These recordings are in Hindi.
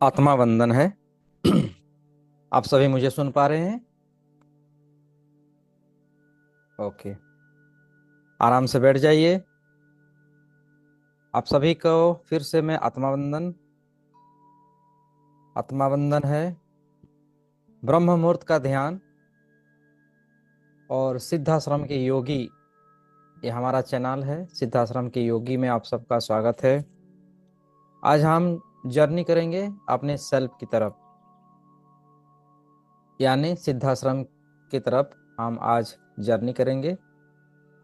आत्मा वंदन है। आप सभी मुझे सुन पा रहे हैं? ओके। आराम से बैठ जाइए। आप सभी को फिर से मैं आत्मा वंदन। आत्मा वंदन है ब्रह्म मुहूर्त का ध्यान और सिद्धाश्रम के योगी। ये हमारा चैनल है सिद्धाश्रम के योगी में आप सबका स्वागत है। आज हम जर्नी करेंगे अपने सेल्फ की तरफ, यानी सिद्धाश्रम की तरफ हम आज जर्नी करेंगे।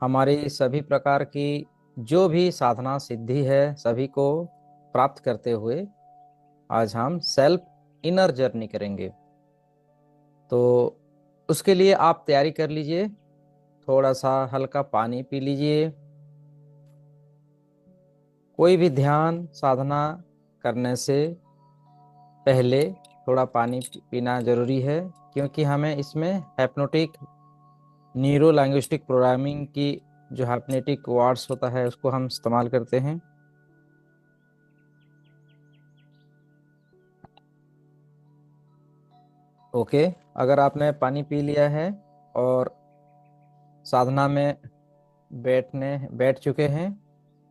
हमारी सभी प्रकार की जो भी साधना सिद्धि है सभी को प्राप्त करते हुए आज हम सेल्फ इनर जर्नी करेंगे। तो उसके लिए आप तैयारी कर लीजिए। थोड़ा सा हल्का पानी पी लीजिए। कोई भी ध्यान साधना करने से पहले थोड़ा पानी पीना जरूरी है, क्योंकि हमें इसमें हैप्नोटिक न्यूरो लैंग्विस्टिक प्रोग्रामिंग की जो हैप्नेटिक वर्ड्स होता है उसको हम इस्तेमाल करते हैं। ओके। अगर आपने पानी पी लिया है और साधना में बैठ चुके हैं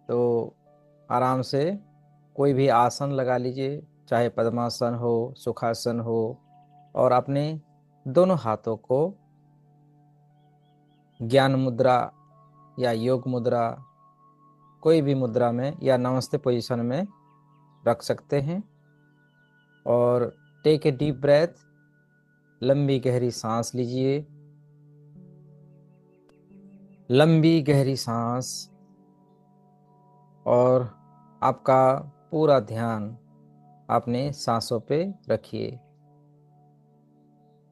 तो आराम से कोई भी आसन लगा लीजिए, चाहे पद्मासन हो, सुखासन हो, और अपने दोनों हाथों को ज्ञान मुद्रा या योग मुद्रा कोई भी मुद्रा में या नमस्ते पोजीशन में रख सकते हैं। और टेक ए डीप ब्रेथ। लंबी गहरी सांस लीजिए। लंबी गहरी सांस। और आपका पूरा ध्यान अपने सांसों पे रखिए।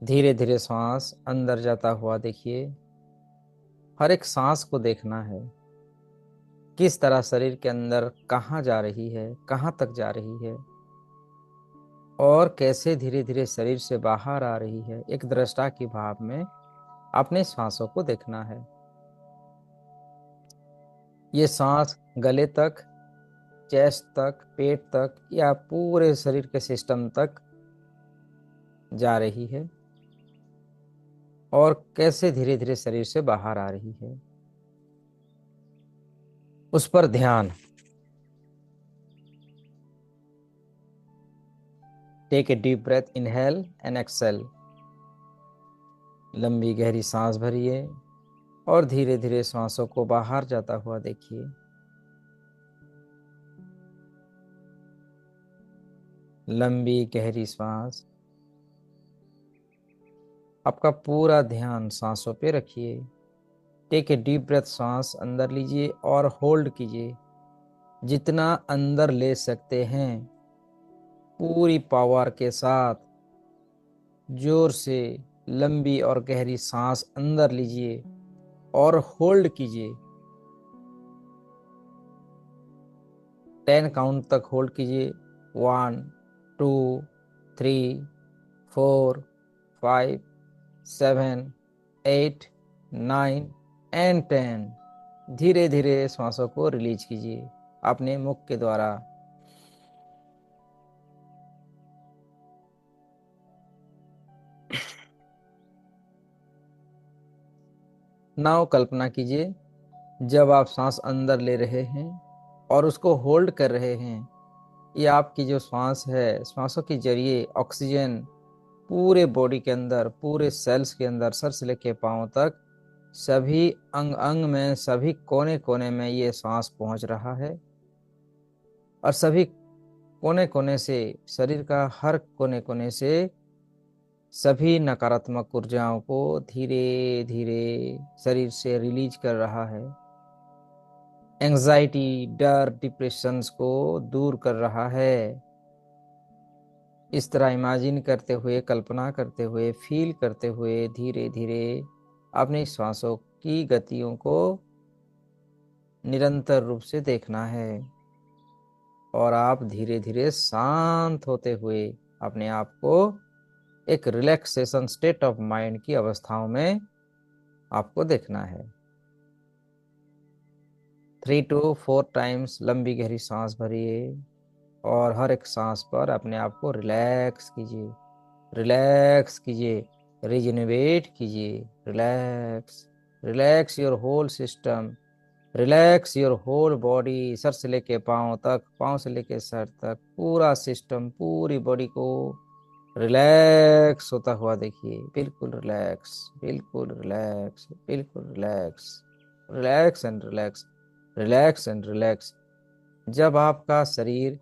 धीरे धीरे सांस अंदर जाता हुआ देखिए। हर एक सांस को देखना है, किस तरह शरीर के अंदर कहाँ जा रही है, कहाँ तक जा रही है, और कैसे धीरे धीरे शरीर से बाहर आ रही है। एक दृष्टा की भाव में अपने सांसों को देखना है। ये सांस गले तक, चेस्ट तक, पेट तक या पूरे शरीर के सिस्टम तक जा रही है, और कैसे धीरे धीरे शरीर से बाहर आ रही है, उस पर ध्यान। Take a deep breath, inhale and exhale. लंबी गहरी सांस भरिए और धीरे धीरे सांसों को बाहर जाता हुआ देखिए। लंबी गहरी सांस। आपका पूरा ध्यान सांसों पे रखिए। टेक ए डीप ब्रेथ, सांस अंदर लीजिए और होल्ड कीजिए। जितना अंदर ले सकते हैं पूरी पावर के साथ जोर से लंबी और गहरी सांस अंदर लीजिए और होल्ड कीजिए। 10 काउंट तक होल्ड कीजिए। 1, 2, 3, 4, 5, 7, 8, 9 एंड 10। धीरे धीरे सांसों को रिलीज कीजिए अपने मुख के द्वारा। नाउ कल्पना कीजिए, जब आप सांस अंदर ले रहे हैं और उसको होल्ड कर रहे हैं, ये आपकी जो सांस है, सांसों के जरिए ऑक्सीजन पूरे बॉडी के अंदर, पूरे सेल्स के अंदर, सर से लेके पांव तक सभी अंग अंग में, सभी कोने कोने में ये सांस पहुंच रहा है। और सभी कोने कोने से, शरीर का हर कोने कोने से सभी नकारात्मक ऊर्जाओं को धीरे धीरे शरीर से रिलीज कर रहा है। एंजाइटी, डर, डिप्रेशंस को दूर कर रहा है। इस तरह इमेजिन करते हुए, कल्पना करते हुए, फील करते हुए धीरे धीरे अपनी सांसों की गतियों को निरंतर रूप से देखना है। और आप धीरे धीरे शांत होते हुए अपने आप को एक रिलैक्सेशन स्टेट ऑफ माइंड की अवस्थाओं में आपको देखना है। 3 to 4 टाइम्स लंबी गहरी सांस भरिए और हर एक सांस पर अपने आप को रिलैक्स कीजिए, रिलैक्स कीजिए, रिजेनरेट कीजिए। Relax, relax your whole system, relax your whole body. सर से लेके पाँव तक, पाँव से लेके सर तक, पूरा सिस्टम, पूरी बॉडी को रिलैक्स होता हुआ देखिए। बिल्कुल रिलैक्स, बिल्कुल रिलैक्स, बिल्कुल relax. Relax and relax, relax and relax. जब आपका शरीर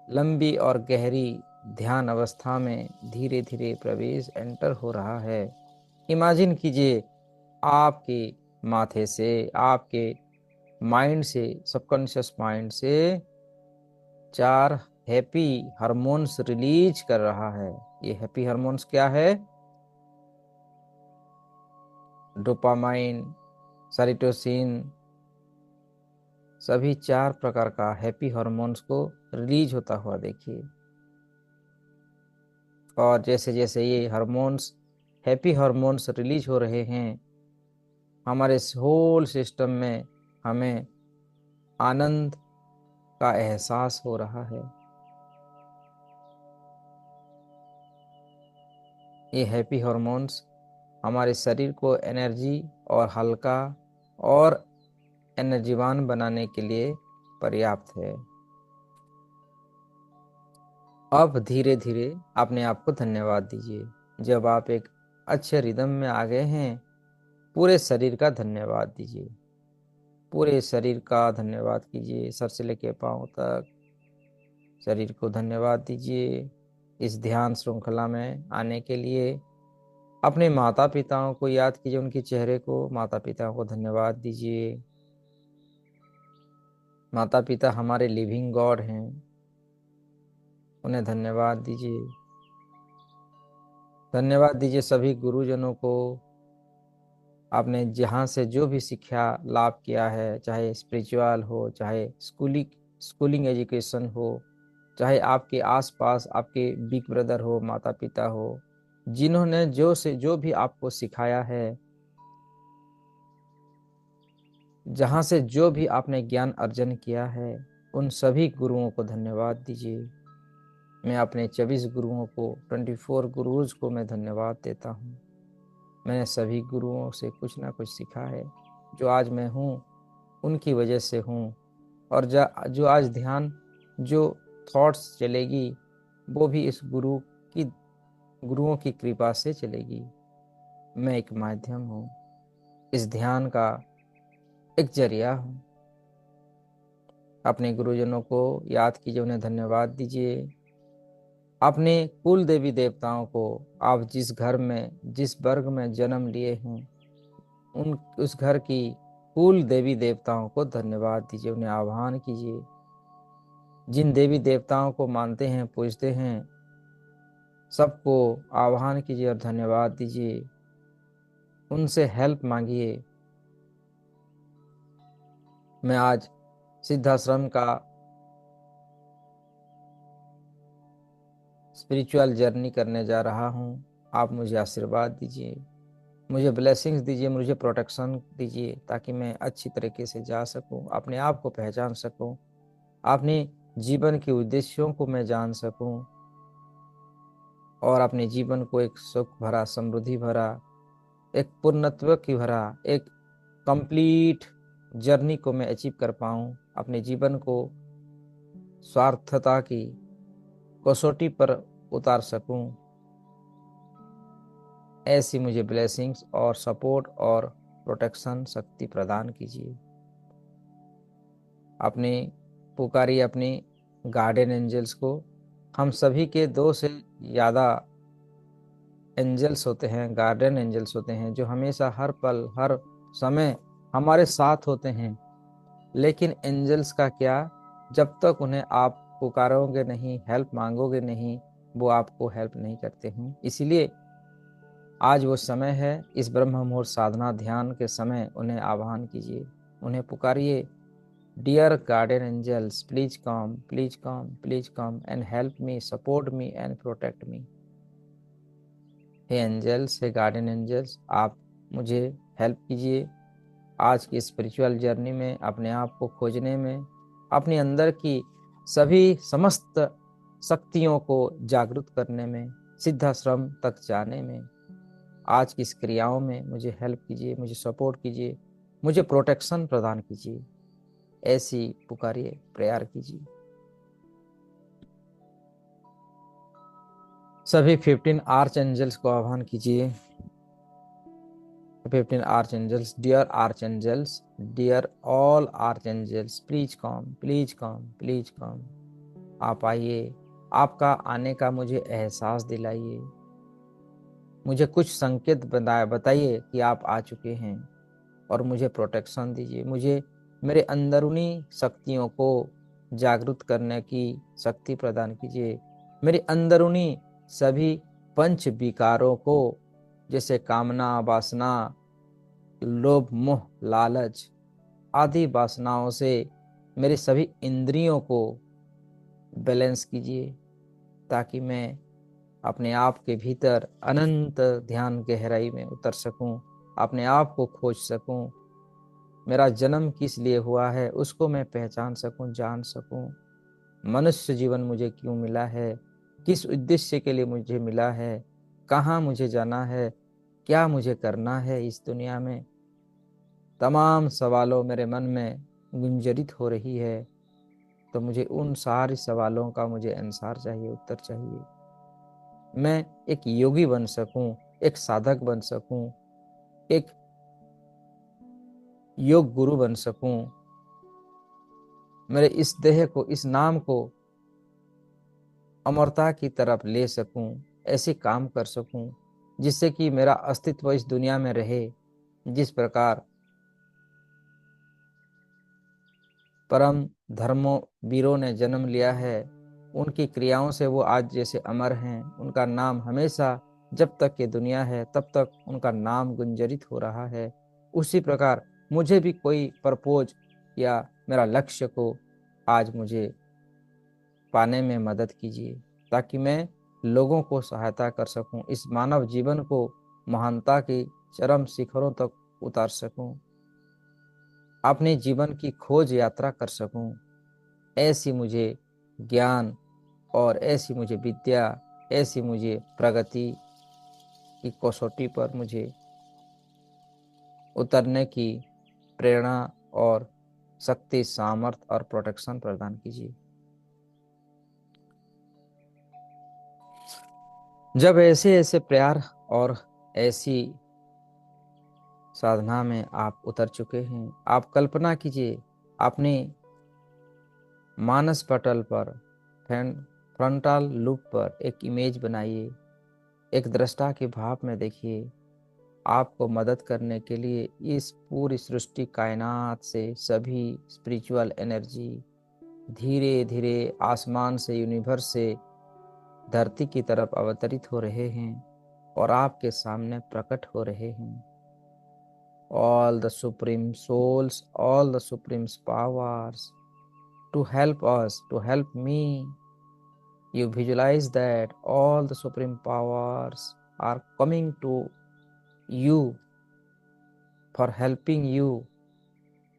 लंबी और गहरी ध्यान अवस्था में धीरे धीरे प्रवेश एंटर हो रहा है, इमेजिन कीजिए आपके माथे से, आपके माइंड से, सबकॉन्शियस माइंड से 4 हैप्पी हार्मोन्स रिलीज कर रहा है। ये हैप्पी हार्मोन्स क्या है? डोपामाइन, साइटोसिन, सभी 4 प्रकार का हैप्पी हार्मोन्स को रिलीज होता हुआ देखिए। और जैसे जैसे ये हार्मोन्स, हैप्पी हार्मोन्स रिलीज हो रहे हैं, हमारे होल सिस्टम में हमें आनंद का एहसास हो रहा है। ये हैप्पी हार्मोन्स हमारे शरीर को एनर्जी और हल्का और एनर्जीवान बनाने के लिए पर्याप्त है। अब धीरे धीरे अपने आप को धन्यवाद दीजिए। जब आप एक अच्छे रिदम में आ गए हैं, पूरे शरीर का धन्यवाद दीजिए, पूरे शरीर का धन्यवाद कीजिए। सर से लेके पाँव तक शरीर को धन्यवाद दीजिए। इस ध्यान श्रृंखला में आने के लिए अपने माता पिताओं को याद कीजिए, उनके चेहरे को, माता पिताओं को धन्यवाद दीजिए। माता पिता हमारे लिविंग गॉड हैं, उन्हें धन्यवाद दीजिए। धन्यवाद दीजिए सभी गुरुजनों को, आपने जहाँ से जो भी शिक्षा लाभ किया है, चाहे स्पिरिचुअल हो, चाहे स्कूलिंग एजुकेशन हो, चाहे आपके आसपास आपके बिग ब्रदर हो, माता पिता हो, जिन्होंने जो भी आपको सिखाया है, जहाँ से जो भी आपने ज्ञान अर्जन किया है, उन सभी गुरुओं को धन्यवाद दीजिए। मैं अपने 24 गुरुओं को, 24 गुरुज को मैं धन्यवाद देता हूँ। मैंने सभी गुरुओं से कुछ ना कुछ सीखा है। जो आज मैं हूँ, उनकी वजह से हूँ। और जो आज ध्यान, जो थॉट्स चलेगी, वो भी इस गुरुओं की कृपा से चलेगी। मैं एक माध्यम हूँ, इस ध्यान का एक जरिया हूँ। अपने गुरुजनों को याद कीजिए, उन्हें धन्यवाद दीजिए। अपने कुल देवी देवताओं को, आप जिस घर में, जिस वर्ग में जन्म लिए हैं, उस घर की कुल देवी देवताओं को धन्यवाद दीजिए, उन्हें आह्वान कीजिए। जिन देवी देवताओं को मानते हैं, पूजते हैं, सबको आह्वान कीजिए और धन्यवाद दीजिए। उनसे हेल्प मांगिए। मैं आज सिद्धाश्रम का स्पिरिचुअल जर्नी करने जा रहा हूँ। आप मुझे आशीर्वाद दीजिए, मुझे ब्लेसिंग्स दीजिए, मुझे प्रोटेक्शन दीजिए, ताकि मैं अच्छी तरीके से जा सकूं, अपने आप को पहचान सकूं, अपने जीवन के उद्देश्यों को मैं जान सकूं, और अपने जीवन को एक सुख भरा, समृद्धि भरा, एक पूर्णत्व की भरा, एक कंप्लीट जर्नी को मैं अचीव कर पाऊं। अपने जीवन को स्वार्थता की कसौटी पर उतार सकूं। ऐसी मुझे ब्लेसिंग्स और सपोर्ट और प्रोटेक्शन शक्ति प्रदान कीजिए। अपने पुकारिए अपने गार्डियन एंजल्स को। हम सभी के 2 से ज़्यादा एंजल्स होते हैं, गार्डियन एंजल्स होते हैं, जो हमेशा हर पल हर समय हमारे साथ होते हैं। लेकिन एंजल्स का क्या, जब तक उन्हें आप पुकारोगे नहीं, हेल्प मांगोगे नहीं, वो आपको हेल्प नहीं करते हैं। इसलिए आज वो समय है, इस ब्रह्म मुहूर्त साधना ध्यान के समय उन्हें आह्वान कीजिए, उन्हें पुकारिए। Dear guardian angels, please come, please come, please come and help me, support me and protect me. हे एंजल्स, हे गार्डियन एंजल्स, आप मुझे हेल्प कीजिए आज की स्पिरिचुअल जर्नी में, अपने आप को खोजने में, अपने अंदर की सभी समस्त शक्तियों को जागृत करने में, सिद्धाश्रम तक जाने में, आज की इस क्रियाओं में मुझे हेल्प कीजिए, मुझे सपोर्ट कीजिए, मुझे प्रोटेक्शन प्रदान कीजिए। ऐसी पुकारिए, प्रेयर कीजिए। सभी 15 आर्च एंजल्स को आह्वान कीजिए। 15 archangels, dear archangels, dear all archangels, please come, please come, please come। आप आइए, आपका आने का मुझे एहसास दिलाइए, मुझे कुछ संकेत बताइए कि आप आ चुके हैं, और मुझे प्रोटेक्शन दीजिए, मुझे मेरे अंदरूनी शक्तियों को जागृत करने की शक्ति प्रदान कीजिए। मेरे अंदरूनी सभी पंच विकारों को, जैसे कामना, वासना, लोभ, मोह, लालच आदि वासनाओं से मेरे सभी इंद्रियों को बैलेंस कीजिए, ताकि मैं अपने आप के भीतर अनंत ध्यान गहराई में उतर सकूं, अपने आप को खोज सकूं। मेरा जन्म किस लिए हुआ है उसको मैं पहचान सकूं, जान सकूं। मनुष्य जीवन मुझे क्यों मिला है, किस उद्देश्य के लिए मुझे मिला है, कहाँ मुझे जाना है, क्या मुझे करना है इस दुनिया में। तमाम सवालों मेरे मन में गुंजरित हो रही है, तो मुझे उन सारे सवालों का मुझे आंसर चाहिए, उत्तर चाहिए। मैं एक योगी बन सकूं, एक साधक बन सकूं, एक योग गुरु बन सकूं, मेरे इस देह को, इस नाम को अमरता की तरफ ले सकूं, ऐसे काम कर सकूं जिससे कि मेरा अस्तित्व इस दुनिया में रहे। जिस प्रकार परम धर्मों वीरों ने जन्म लिया है, उनकी क्रियाओं से वो आज जैसे अमर हैं, उनका नाम हमेशा, जब तक ये दुनिया है तब तक उनका नाम गुंजरित हो रहा है। उसी प्रकार मुझे भी कोई परपोज या मेरा लक्ष्य को आज मुझे पाने में मदद कीजिए, ताकि मैं लोगों को सहायता कर सकूं, इस मानव जीवन को महानता की चरम शिखरों तक उतार सकूं, अपने जीवन की खोज यात्रा कर सकूं। ऐसी मुझे ज्ञान और ऐसी मुझे विद्या, ऐसी मुझे प्रगति की कसौटी पर मुझे उतरने की प्रेरणा और शक्ति, सामर्थ और प्रोटेक्शन प्रदान कीजिए। जब ऐसे ऐसे प्यार और ऐसी साधना में आप उतर चुके हैं, आप कल्पना कीजिए, अपने मानस पटल पर, फ्रंटल लूप पर एक इमेज बनाइए, एक दृष्टा के भाव में देखिए। आपको मदद करने के लिए इस पूरी सृष्टि कायनात से सभी स्पिरिचुअल एनर्जी धीरे धीरे आसमान से, यूनिवर्स से धरती की तरफ अवतरित हो रहे हैं और आपके सामने प्रकट हो रहे हैं। All the supreme souls, all the supreme powers to help us, to help me. You visualize that all the supreme powers are coming to you for helping you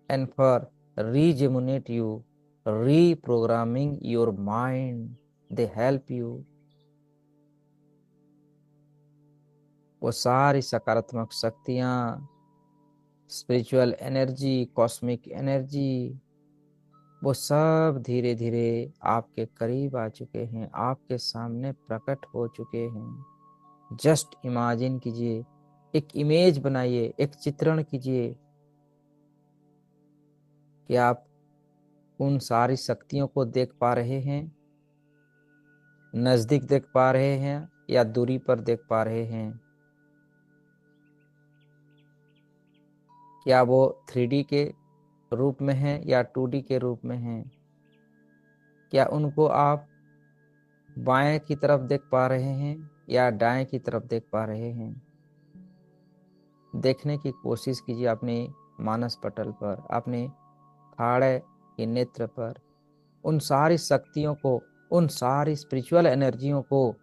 and for rejuvenate you, reprogramming your mind. They help you। वो सारी सकारात्मक शक्तियाँ, स्पिरिचुअल एनर्जी, कॉस्मिक एनर्जी, वो सब धीरे धीरे आपके करीब आ चुके हैं, आपके सामने प्रकट हो चुके हैं। जस्ट इमेजिन कीजिए, एक इमेज बनाइए, एक चित्रण कीजिए कि आप उन सारी शक्तियों को देख पा रहे हैं, नजदीक देख पा रहे हैं या दूरी पर देख पा रहे हैं। क्या वो 3D के रूप में है या 2D के रूप में है? क्या उनको आप बाएं की तरफ देख पा रहे हैं या दाएं की तरफ देख पा रहे हैं? देखने की कोशिश कीजिए अपने मानस पटल पर, अपने थाड़े के नेत्र पर, उन सारी शक्तियों को, उन सारी स्पिरिचुअल एनर्जियों को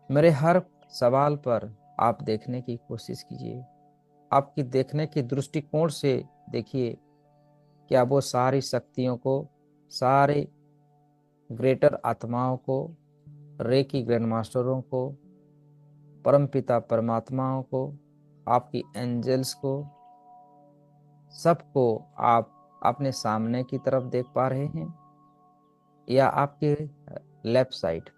मेरे हर सवाल पर आप देखने की कोशिश कीजिए। आपकी देखने की दृष्टिकोण से देखिए, क्या वो सारी शक्तियों को सारे ग्रेटर आत्माओं को, रेकी ग्रैंड मास्टरों को, परमपिता परमात्माओं को, आपकी एंजल्स को, सबको आप अपने सामने की तरफ देख पा रहे हैं, या आपके लेफ्ट साइड,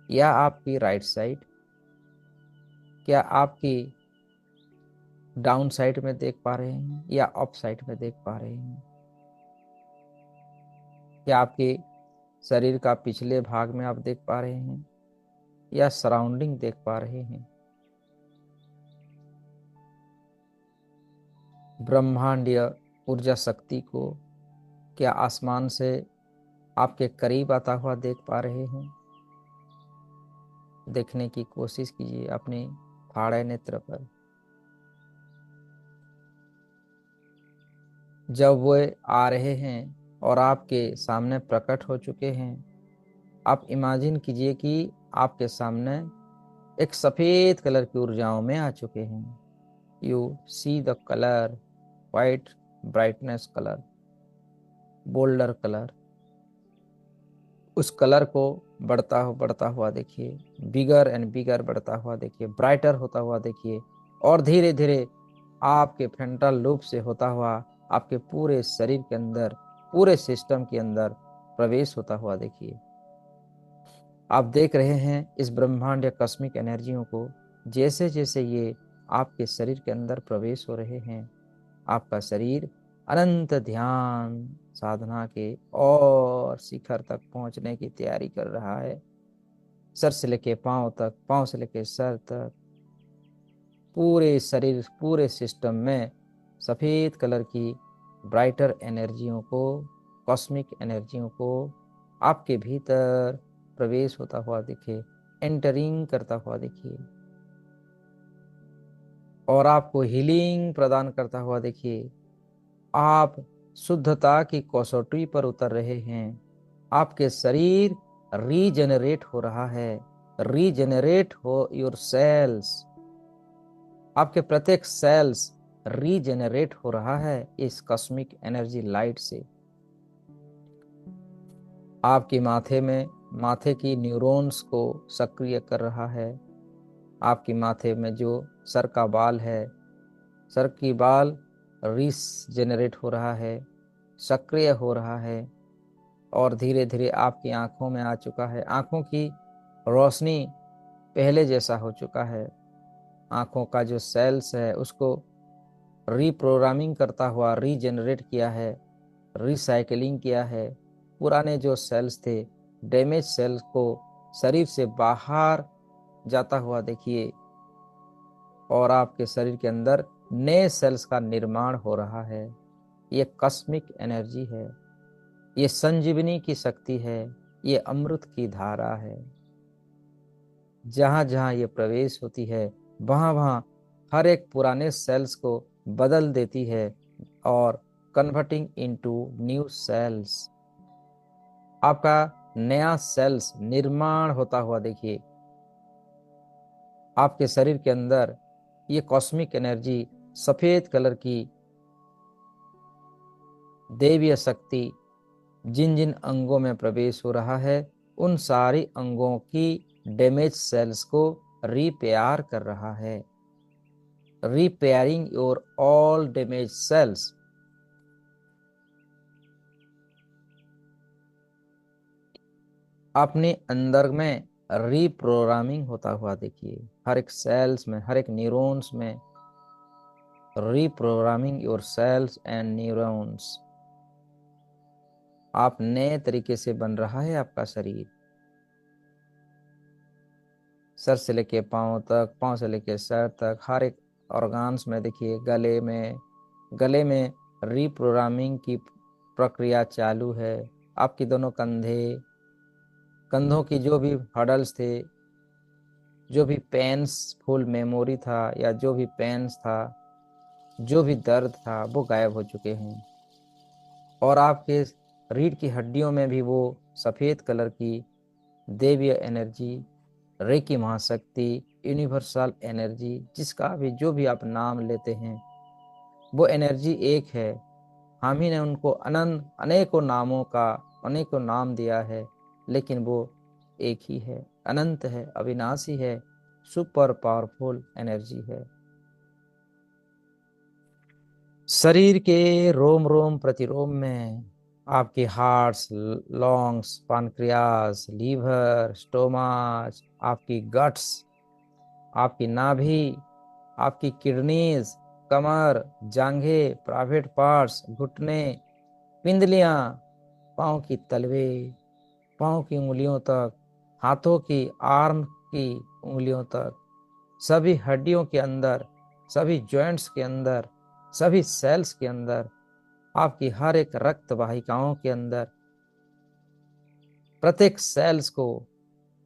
या आपकी राइट साइड, क्या आपकी डाउन साइड में देख पा रहे हैं या अप साइड में देख पा रहे हैं? क्या आपके शरीर का पिछले भाग में आप देख पा रहे हैं या सराउंडिंग देख पा रहे हैं? ब्रह्मांडीय ऊर्जा शक्ति को क्या आसमान से आपके करीब आता हुआ देख पा रहे हैं? देखने की कोशिश कीजिए अपने फाड़े नेत्र पर। जब वो आ रहे हैं और आपके सामने प्रकट हो चुके हैं, आप इमेजिन कीजिए कि आपके सामने एक सफेद कलर की ऊर्जाओं में आ चुके हैं। You see the colour, white brightness colour, boulder colour. उस कलर को बढ़ता हुआ देखिए, बिगर एंड बिगर बढ़ता हुआ देखिए, ब्राइटर होता हुआ देखिए, और धीरे धीरे आपके फ्रंटल लूप से होता हुआ आपके पूरे शरीर के अंदर, पूरे सिस्टम के अंदर प्रवेश होता हुआ देखिए। आप देख रहे हैं इस ब्रह्मांड या कॉस्मिक एनर्जियों को, जैसे जैसे ये आपके शरीर के अंदर प्रवेश हो रहे हैं, आपका शरीर अनंत ध्यान साधना के और शिखर तक पहुंचने की तैयारी कर रहा है। सर से लेके पांव तक, पांव से लेके सर तक, पूरे शरीर, पूरे सिस्टम में सफेद कलर की ब्राइटर एनर्जियों को, कॉस्मिक एनर्जियों को आपके भीतर प्रवेश होता हुआ दिखे, एंटरिंग करता हुआ देखिए, और आपको हीलिंग प्रदान करता हुआ देखिए। आप शुद्धता की कसौटी पर उतर रहे हैं। आपके शरीर रीजेनरेट हो रहा है। रीजेनरेट हो योर सेल्स। आपके प्रत्येक सेल्स रीजेनरेट हो रहा है इस कॉस्मिक एनर्जी लाइट से। आपके माथे की न्यूरॉन्स को सक्रिय कर रहा है। आपके माथे में जो सर का बाल है, सर की बाल रीजेनरेट हो रहा है, सक्रिय हो रहा है, और धीरे धीरे आपकी आंखों में आ चुका है। आंखों की रोशनी पहले जैसा हो चुका है। आंखों का जो सेल्स है उसको रीप्रोग्रामिंग करता हुआ रीजेनरेट किया है, रिसाइकलिंग किया है। पुराने जो सेल्स थे, डैमेज सेल्स को शरीर से बाहर जाता हुआ देखिए, और आपके शरीर के अंदर नए सेल्स का निर्माण हो रहा है। ये कॉस्मिक एनर्जी है, ये संजीवनी की शक्ति है, ये अमृत की धारा है। जहां जहां ये प्रवेश होती है, वहां वहां हर एक पुराने सेल्स को बदल देती है और कन्वर्टिंग इनटू न्यू सेल्स। आपका नया सेल्स निर्माण होता हुआ देखिए। आपके शरीर के अंदर ये कॉस्मिक एनर्जी, सफेद कलर की दैवीय शक्ति जिन जिन अंगों में प्रवेश हो रहा है, उन सारी अंगों की डैमेज सेल्स को रिपेयर कर रहा है। Repairing your all damage cells. अपने अंदर में रीप्रोग्रामिंग होता हुआ देखिए, हर एक सेल्स में, हर एक न्यूरॉन्स में। Reprogramming your cells and neurons. आप नए तरीके से बन रहा है आपका शरीर। सर से लेके पाँव तक, पाँव से लेके सर तक, हर एक ऑर्गन्स में देखिए। गले में रीप्रोग्रामिंग की प्रक्रिया चालू है। आपकी दोनों कंधों की जो भी हर्डल्स थे, जो भी पेन्सफुल मेमोरी था, या जो भी पेन्स था, जो भी दर्द था, वो गायब हो चुके हैं। और आपके रीढ़ की हड्डियों में भी वो सफ़ेद कलर की देवीय एनर्जी, रेकी महाशक्ति, यूनिवर्सल एनर्जी, जिसका भी जो भी आप नाम लेते हैं, वो एनर्जी एक है। हम ही ने उनको अनंत अनेकों नामों का अनेकों नाम दिया है, लेकिन वो एक ही है, अनंत है, अविनाशी है, सुपर पावरफुल एनर्जी है। शरीर के रोम रोम प्रतिरोम में आपके हार्ट्स, लंग्स, पानक्रियास, लीवर, स्टोमाच, आपकी गट्स, आपकी नाभि, आपकी किडनीज, कमर, जांघे, प्राइवेट पार्ट्स, घुटने, पिंडलियां, पाँव की तलवे, पाँव की उंगलियों तक, हाथों की आर्म की उंगलियों तक, सभी हड्डियों के अंदर, सभी जॉइंट्स के अंदर, सभी सेल्स के अंदर, आपकी हर एक रक्त वाहिकाओं के अंदर, प्रत्येक सेल्स को,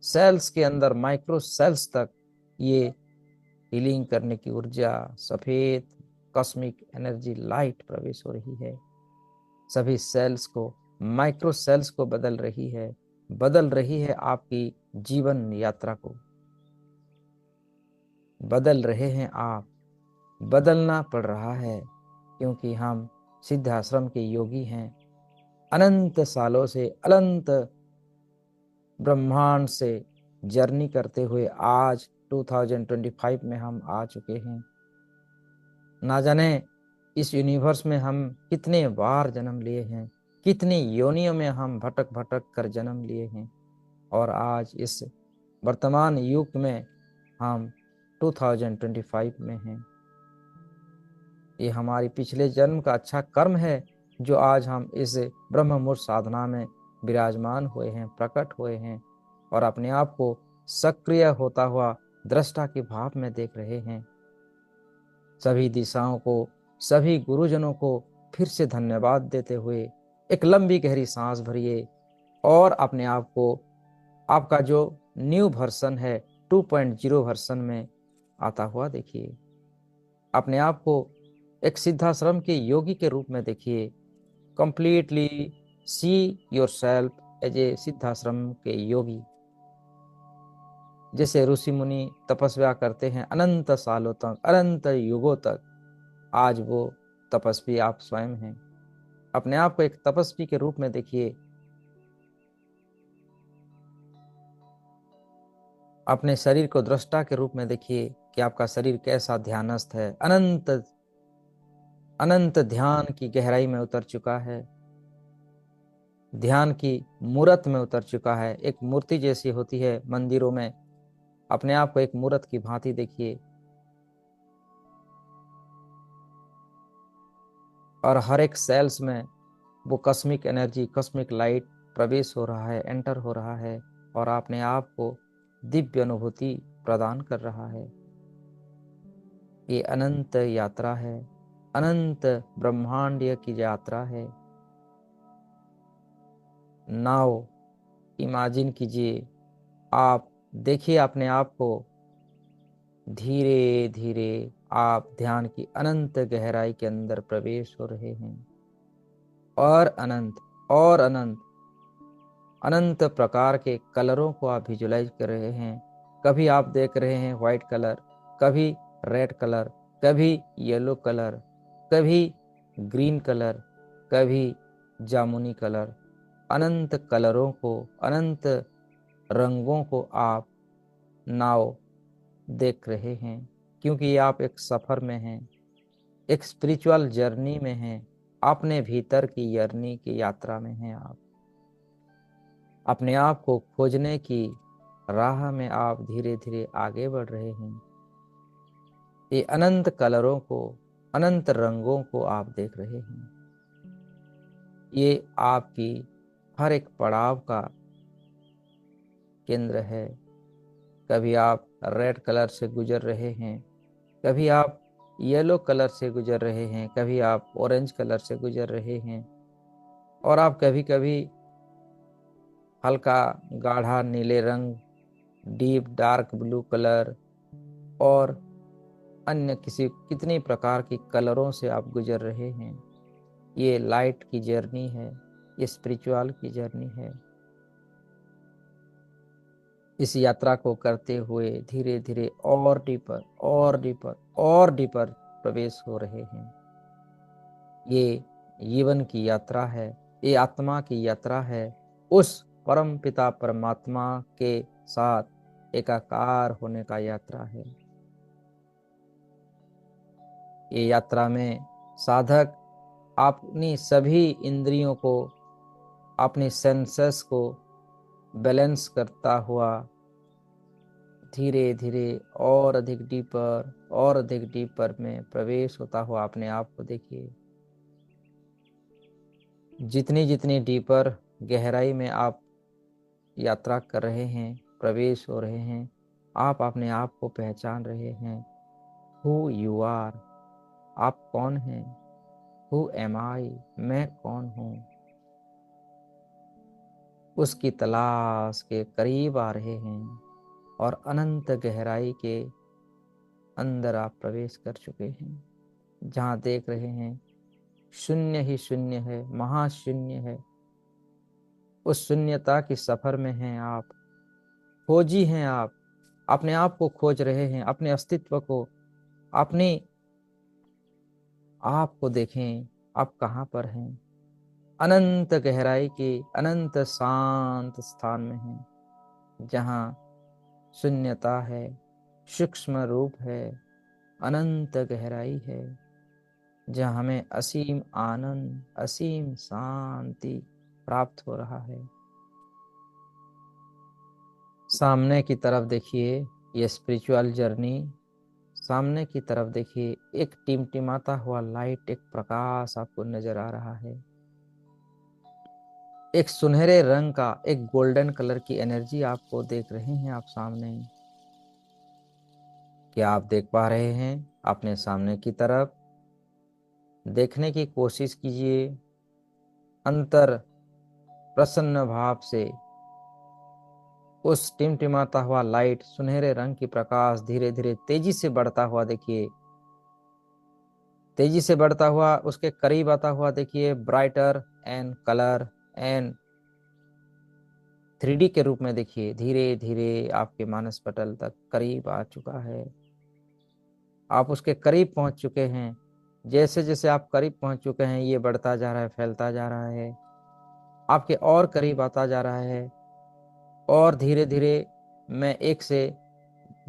सेल्स के अंदर माइक्रो सेल्स तक ये हीलिंग करने की ऊर्जा, सफेद कॉस्मिक एनर्जी लाइट प्रवेश हो रही है। सभी सेल्स को, माइक्रो सेल्स को बदल रही है आपकी जीवन यात्रा को। बदल रहे हैं आप, बदलना पड़ रहा है, क्योंकि हम सिद्ध आश्रम के योगी हैं। अनंत सालों से, अनंत ब्रह्मांड से जर्नी करते हुए आज 2025 में हम आ चुके हैं। ना जाने इस यूनिवर्स में हम कितने बार जन्म लिए हैं, कितनी योनियों में हम भटक भटक कर जन्म लिए हैं, और आज इस वर्तमान युग में हम 2025 में हैं। ये हमारी पिछले जन्म का अच्छा कर्म है, जो आज हम इस ब्रह्म मुहूर्त साधना में विराजमान हुए हैं, प्रकट हुए हैं, और अपने आप को सक्रिय होता हुआ दृष्टा के भाव में देख रहे हैं। सभी दिशाओं को, सभी गुरुजनों को फिर से धन्यवाद देते हुए एक लंबी गहरी सांस भरिए, और अपने आप को, आपका जो न्यू वर्सन है 2.0 वर्सन में आता हुआ देखिए। अपने आप को एक सिद्धाश्रम के योगी के रूप में देखिए। Completely see your self as a Siddhashram के योगी। जैसे ऋषि मुनि तपस्या करते हैं अनंत सालों तक, अनंत युगों तक, आज वो तपस्वी आप स्वयं हैं। अपने आप को एक तपस्वी के रूप में देखिए। अपने शरीर को दृष्टा के रूप में देखिए कि आपका शरीर कैसा ध्यानस्थ है, अनंत अनंत ध्यान की गहराई में उतर चुका है, ध्यान की मूर्त में उतर चुका है। एक मूर्ति जैसी होती है मंदिरों में, अपने आप को एक मूर्त की भांति देखिए, और हर एक सेल्स में वो कॉस्मिक एनर्जी, कॉस्मिक लाइट प्रवेश हो रहा है, एंटर हो रहा है, और अपने आप को दिव्य अनुभूति प्रदान कर रहा है। ये अनंत यात्रा है, अनंत ब्रह्मांडीय की यात्रा है। नाउ इमेजिन कीजिए, आप देखिए अपने आप को, धीरे धीरे आप ध्यान की अनंत गहराई के अंदर प्रवेश हो रहे हैं, और अनंत और अनंत अनंत प्रकार के कलरों को आप विजुलाइज कर रहे हैं। कभी आप देख रहे हैं व्हाइट कलर, कभी रेड कलर, कभी येलो कलर, कभी ग्रीन कलर, कभी जामुनी कलर। अनंत कलरों को, अनंत रंगों को आप नाव देख रहे हैं, क्योंकि आप एक सफर में हैं, एक स्पिरिचुअल जर्नी में हैं, अपने भीतर की जर्नी की यात्रा में हैं। आप अपने आप को खोजने की राह में आप धीरे धीरे आगे बढ़ रहे हैं। ये अनंत कलरों को, अनंत रंगों को आप देख रहे हैं। ये आपकी हर एक पड़ाव का केंद्र है। कभी आप रेड कलर से गुजर रहे हैं, कभी आप येलो कलर से गुजर रहे हैं, कभी आप ऑरेंज कलर से गुजर रहे हैं, और आप कभी कभी हल्का गाढ़ा नीले रंग, डीप डार्क ब्लू कलर, और अन्य किसी कितनी प्रकार की कलरों से आप गुजर रहे हैं। ये लाइट की जर्नी है, ये स्पिरिचुअल की जर्नी है। इस यात्रा को करते हुए धीरे धीरे और डीपर और डीपर और डीपर प्रवेश हो रहे हैं। ये जीवन की यात्रा है, ये आत्मा की यात्रा है, उस परम पिता परमात्मा के साथ एकाकार होने का यात्रा है। ये यात्रा में साधक अपनी सभी इंद्रियों को, अपनी सेंसेस को बैलेंस करता हुआ धीरे धीरे और अधिक डीपर में प्रवेश होता हुआ अपने आप को देखिए। जितनी जितनी डीपर गहराई में आप यात्रा कर रहे हैं, प्रवेश हो रहे हैं, आप अपने आप को पहचान रहे हैं। हु यू आर, आप कौन हैं? हु एम आई, मैं कौन हूँ? उसकी तलाश के करीब आ रहे हैं और अनंत गहराई के अंदर आप प्रवेश कर चुके हैं, जहाँ देख रहे हैं शून्य ही शून्य है, महाशून्य है। उस शून्यता की सफर में हैं आप, खोजी हैं आप, अपने आप को खोज रहे हैं, अपने अस्तित्व को, अपने आप को देखें, आप कहाँ पर हैं। अनंत गहराई के अनंत शांत स्थान में हैं, जहाँ शून्यता है, सूक्ष्म रूप है, अनंत गहराई है, जहाँ हमें असीम आनंद, असीम शांति प्राप्त हो रहा है। सामने की तरफ देखिए, ये स्पिरिचुअल जर्नी, सामने की तरफ देखिए, एक टिमटिमाता हुआ लाइट, एक प्रकाश आपको नजर आ रहा है। एक सुनहरे रंग का, एक गोल्डन कलर की एनर्जी आपको देख रहे हैं आप सामने। क्या आप देख पा रहे हैं? अपने सामने की तरफ देखने की कोशिश कीजिए, अंतर प्रसन्न भाव से। उस टिमटिमाता हुआ लाइट, सुनहरे रंग की प्रकाश धीरे धीरे तेजी से बढ़ता हुआ देखिए, तेजी से बढ़ता हुआ उसके करीब आता हुआ देखिए, brighter and colour and 3D के रूप में देखिए, धीरे धीरे आपके मानस पटल तक करीब आ चुका है। आप उसके करीब पहुंच चुके हैं। जैसे जैसे आप करीब पहुंच चुके हैं, ये बढ़ता जा रहा है, फैलता जा रहा है, आपके और करीब आता जा रहा है। और धीरे धीरे मैं 1 से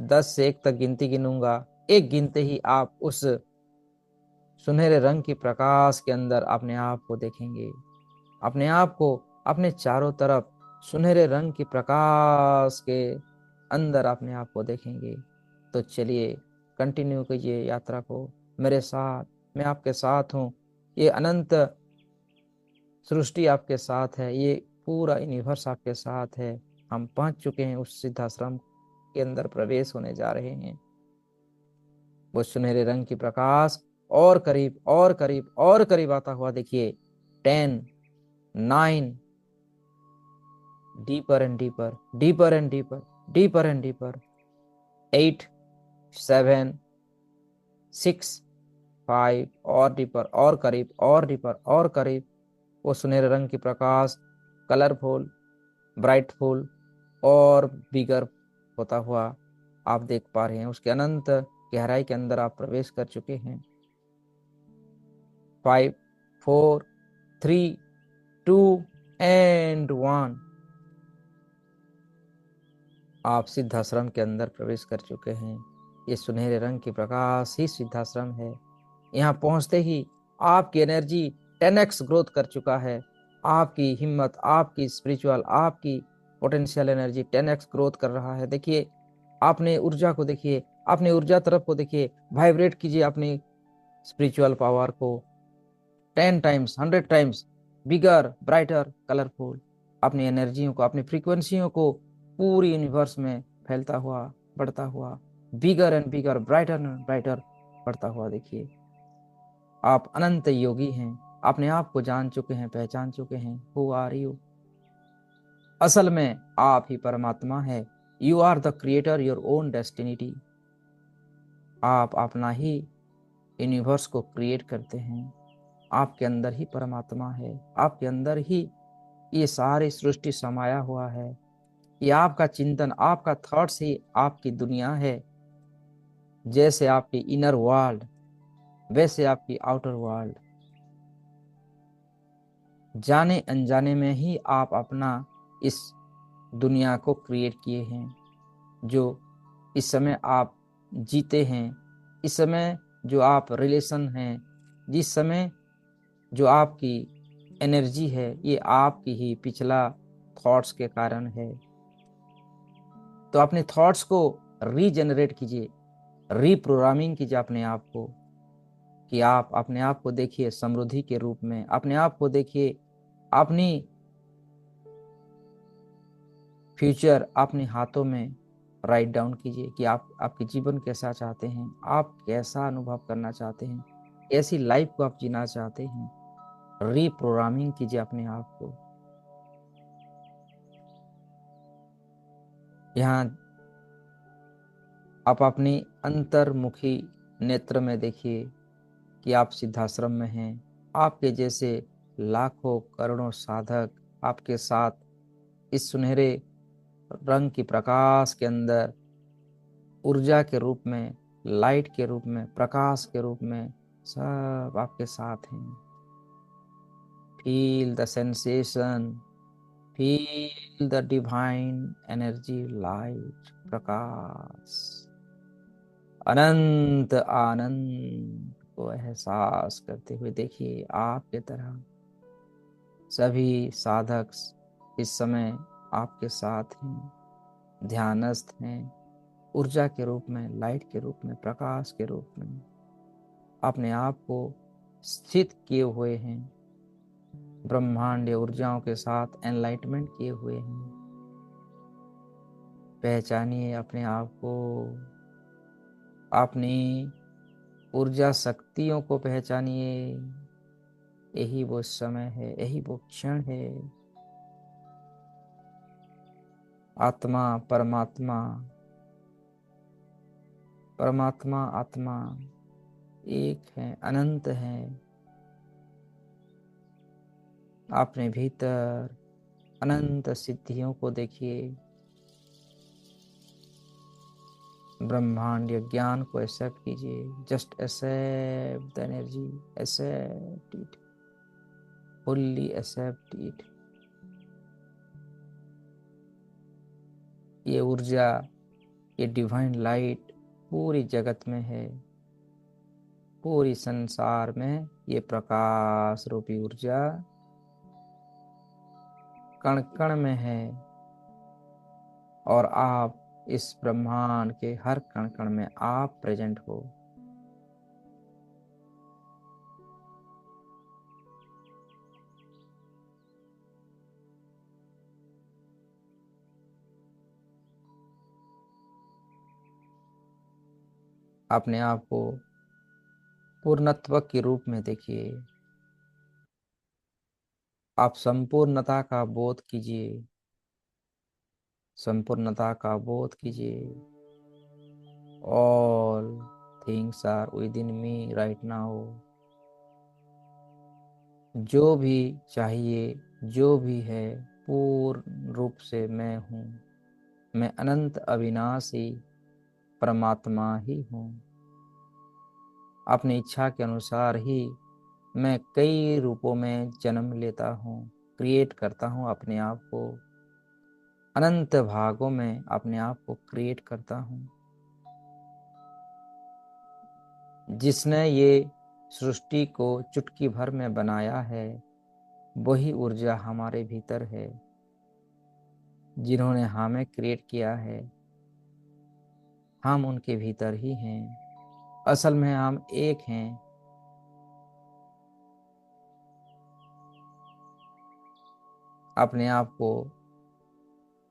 10 से 1 तक गिनती गिनूंगा। एक गिनते ही आप उस सुनहरे रंग की प्रकाश के अंदर अपने आप को देखेंगे, अपने आप को अपने चारों तरफ सुनहरे रंग की प्रकाश के अंदर अपने आप को देखेंगे। तो चलिए कंटिन्यू कीजिए यात्रा को मेरे साथ। मैं आपके साथ हूँ, ये अनंत सृष्टि आपके साथ है, ये पूरा यूनिवर्स आपके साथ है। हम पहुंच चुके हैं, उस सिद्धाश्रम के अंदर प्रवेश होने जा रहे हैं। वो सुनहरे रंग की प्रकाश और करीब और करीब और करीब आता हुआ देखिए। 10, 9, deeper and deeper, deeper and deeper, deeper and deeper. 8, 7, 6, 5, और डीपर, और करीब, और डीपर, और करीब। वो सुनहरे रंग की प्रकाश कलरफुल, ब्राइटफुल और बिगर होता हुआ आप देख पा रहे हैं। उसके अनंत गहराई के अंदर आप प्रवेश कर चुके हैं। 5, 4, 3, 2 एंड 1। आप सिद्धाश्रम के अंदर प्रवेश कर चुके हैं। ये सुनहरे रंग की प्रकाश ही सिद्धाश्रम है। यहाँ पहुंचते ही आपकी एनर्जी 10x ग्रोथ कर चुका है। आपकी हिम्मत, आपकी स्पिरिचुअल, आपकी पोटेंशियल एनर्जी 10x ग्रोथ कर रहा है। देखिए, आपने ऊर्जा को देखिए, अपने ऊर्जा तरफ को देखिए, वाइब्रेट कीजिए अपनी स्पिरिचुअल पावर को। 10 times, 100 times bigger, brighter, colourful. अपनी एनर्जियों को, अपनी फ्रीक्वेंसियों को पूरी यूनिवर्स में फैलता हुआ, बढ़ता हुआ, bigger and bigger, brighter and brighter बढ़ता हुआ देखिए। आप अनंत योगी हैं, अपने आप को जान चुके हैं, पहचान चुके हैं। Who are you? असल में आप ही परमात्मा है। You are the creator your own destiny. आप अपना ही यूनिवर्स को क्रिएट करते हैं। आपके अंदर ही परमात्मा है, आपके अंदर ही ये सारी सृष्टि समाया हुआ है। ये आपका चिंतन, आपका थॉट्स ही आपकी दुनिया है। जैसे आपकी इनर वर्ल्ड, वैसे आपकी आउटर वर्ल्ड। जाने अनजाने में ही आप अपना इस दुनिया को क्रिएट किए हैं। जो इस समय आप जीते हैं, इस समय जो आप रिलेशन हैं, जिस समय जो आपकी एनर्जी है, ये आपकी ही पिछला थॉट्स के कारण है। तो अपने थॉट्स को रीजनरेट कीजिए, रीप्रोग्रामिंग कीजिए अपने आप को, कि आप अपने आप को देखिए समृद्धि के रूप में, अपने आप को देखिए अपनी फ्यूचर अपने हाथों में राइट डाउन कीजिए कि आप आपके जीवन कैसा चाहते हैं, आप कैसा अनुभव करना चाहते हैं, कैसी लाइफ को आप जीना चाहते हैं। रीप्रोग्रामिंग कीजिए अपने आप को। यहाँ आप अपनी अंतर्मुखी नेत्र में देखिए कि आप सिद्धाश्रम में हैं। आपके जैसे लाखों करोड़ों साधक आपके साथ इस सुनहरे रंग की प्रकाश के अंदर ऊर्जा के रूप में, लाइट के रूप में, प्रकाश के रूप में सब आपके साथ हैं। Feel the sensation, feel the divine energy, light, प्रकाश, अनंत आनंद को एहसास करते हुए देखिए आपके तरह सभी साधक इस समय आपके साथ हैं, ध्यानस्थ हैं, ऊर्जा के रूप में, लाइट के रूप में, प्रकाश के रूप में अपने आप को स्थित किए हुए हैं, ब्रह्मांडीय ऊर्जाओं के साथ एनलाइटमेंट किए हुए हैं। पहचानिए अपने आप को, अपनी ऊर्जा शक्तियों को पहचानिए। यही वो समय है, यही वो क्षण है। आत्मा परमात्मा, परमात्मा आत्मा एक है, अनंत है। अपने भीतर अनंत सिद्धियों को देखिए, ब्रह्मांडीय ज्ञान को एक्सेप्ट कीजिए। Just accept the energy, accept it, fully accept it. ये ऊर्जा, ये डिवाइन लाइट पूरी जगत में है, पूरी संसार में ये प्रकाश रूपी ऊर्जा कण कण में है। और आप इस ब्रह्मांड के हर कण कण में आप प्रेजेंट हो। अपने आप को पूर्णत्व के रूप में देखिए। आप संपूर्णता का बोध कीजिए, संपूर्णता का बोध कीजिए। All things are within me right now. जो भी चाहिए, जो भी है, पूर्ण रूप से मैं हूँ। मैं अनंत अविनाशी परमात्मा ही हूँ। अपनी इच्छा के अनुसार ही मैं कई रूपों में जन्म लेता हूँ, क्रिएट करता हूँ अपने आप को। अनंत भागों में अपने आप को क्रिएट करता हूँ। जिसने ये सृष्टि को चुटकी भर में बनाया है, वही ऊर्जा हमारे भीतर है। जिन्होंने हमें क्रिएट किया है, हम उनके भीतर ही हैं। असल में हम एक हैं। अपने आप को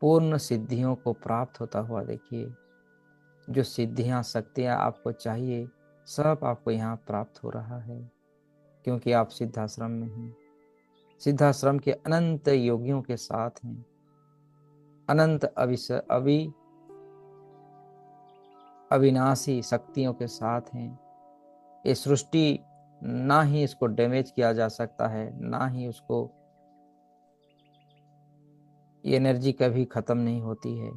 पूर्ण सिद्धियों को प्राप्त होता हुआ देखिए। जो सिद्धियां, शक्तियां आपको चाहिए, सब आपको यहाँ प्राप्त हो रहा है, क्योंकि आप सिद्धाश्रम में हैं। सिद्धाश्रम के अनंत योगियों के साथ हैं, अनंत अविनाशी शक्तियों के साथ हैं। ये सृष्टि, ना ही इसको डैमेज किया जा सकता है, ना ही उसको, ये एनर्जी कभी खत्म नहीं होती है।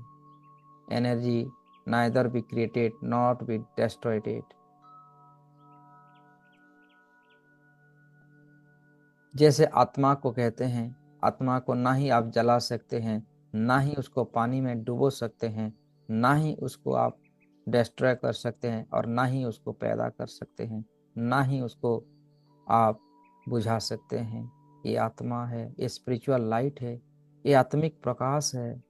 Energy neither be created not be destroyed। जैसे आत्मा को कहते हैं, आत्मा को ना ही आप जला सकते हैं, ना ही उसको पानी में डुबो सकते हैं, ना ही उसको आप डिस्ट्रॉय कर सकते हैं, और ना ही उसको पैदा कर सकते हैं, ना ही उसको आप बुझा सकते हैं। ये आत्मा है, ये स्पिरिचुअल लाइट है, ये आत्मिक प्रकाश है,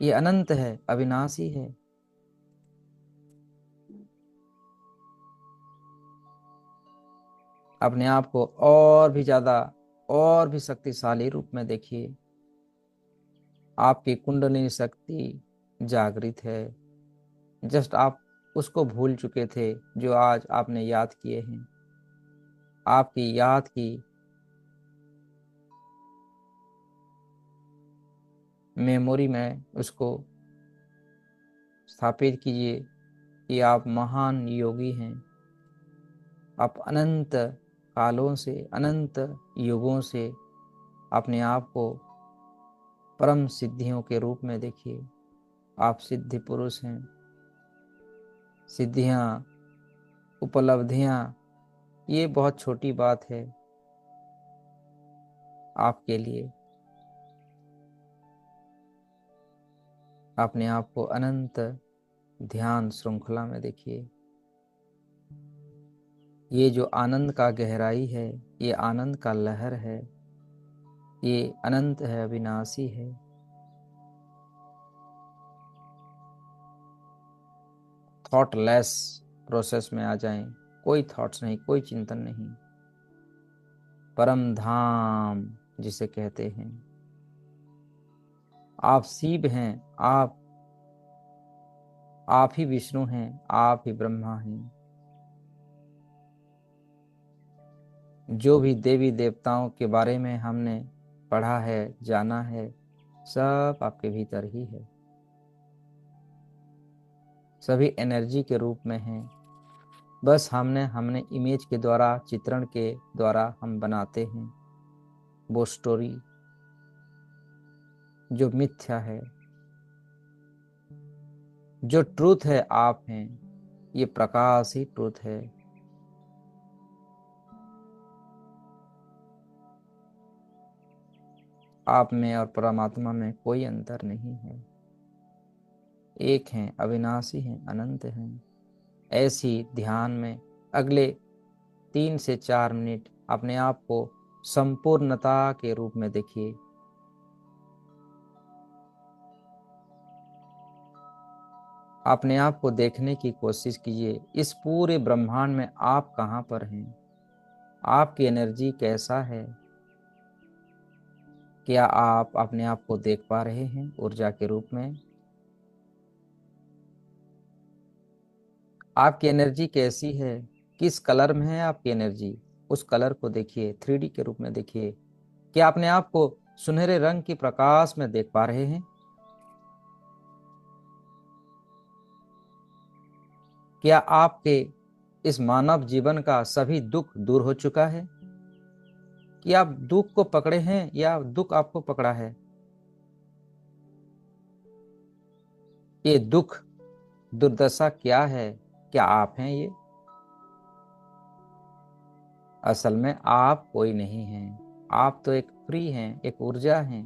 ये अनंत है, अविनाशी है। अपने आप को और भी ज्यादा, और भी शक्तिशाली रूप में देखिए। आपकी कुंडलिनी शक्ति जागृत है। जस्ट आप उसको भूल चुके थे जो आज आपने याद किए हैं। आपकी याद की मेमोरी में उसको स्थापित कीजिए कि आप महान योगी हैं। आप अनंत कालों से, अनंत युगों से अपने आप को परम सिद्धियों के रूप में देखिए। आप सिद्धि पुरुष हैं। सिद्धियां, उपलब्धियां, ये बहुत छोटी बात है आपके लिए। अपने आप को अनंत ध्यान श्रृंखला में देखिए। ये जो आनंद का गहराई है, ये आनंद का लहर है, ये अनंत है, अविनाशी है। थॉटलेस प्रोसेस में आ जाएं। कोई थॉट्स नहीं, कोई चिंतन नहीं। परम धाम जिसे कहते हैं। आप शिव हैं। आप ही विष्णु हैं। आप ही ब्रह्मा हैं। जो भी देवी देवताओं के बारे में हमने पढ़ा है, जाना है, सब आपके भीतर ही है। सभी एनर्जी के रूप में हैं। बस हमने हमने इमेज के द्वारा, चित्रण के द्वारा हम बनाते हैं वो स्टोरी जो मिथ्या है। जो ट्रूथ है आप हैं। ये प्रकाश ही ट्रूथ है। आप में और परमात्मा में कोई अंतर नहीं है। एक हैं, अविनाशी हैं, अनंत हैं। ऐसी ध्यान में अगले 3 से 4 मिनट अपने आप को संपूर्णता के रूप में देखिए। अपने आप को देखने की कोशिश कीजिए। इस पूरे ब्रह्मांड में आप कहाँ पर हैं? आपकी एनर्जी कैसा है? क्या आप अपने आप को देख पा रहे हैं ऊर्जा के रूप में? आपकी एनर्जी कैसी है? किस कलर में है आपकी एनर्जी? उस कलर को देखिए, 3D के रूप में देखिए। क्या अपने आप को सुनहरे रंग की प्रकाश में देख पा रहे हैं? क्या आपके इस मानव जीवन का सभी दुख दूर हो चुका है? कि आप दुख को पकड़े हैं या दुख आपको पकड़ा है? ये दुख, दुर्दशा क्या है? क्या आप हैं ये? असल में आप कोई नहीं हैं। आप तो एक फ्री हैं, एक ऊर्जा हैं।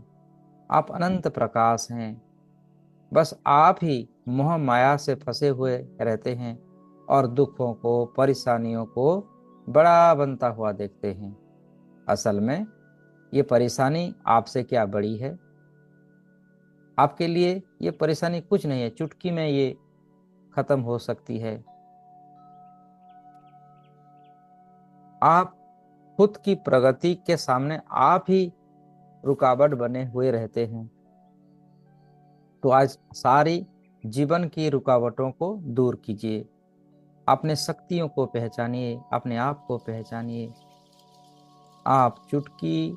आप अनंत प्रकाश हैं। बस आप ही मोह माया से फंसे हुए रहते हैं और दुखों को, परेशानियों को बड़ा बनता हुआ देखते हैं। असल में ये परेशानी आपसे क्या बड़ी है? आपके लिए ये परेशानी कुछ नहीं है। चुटकी में ये खत्म हो सकती है। आप खुद की प्रगति के सामने आप ही रुकावट बने हुए रहते हैं। तो आज सारी जीवन की रुकावटों को दूर कीजिए। अपने शक्तियों को पहचानिए, अपने आप को पहचानिए। आप चुटकी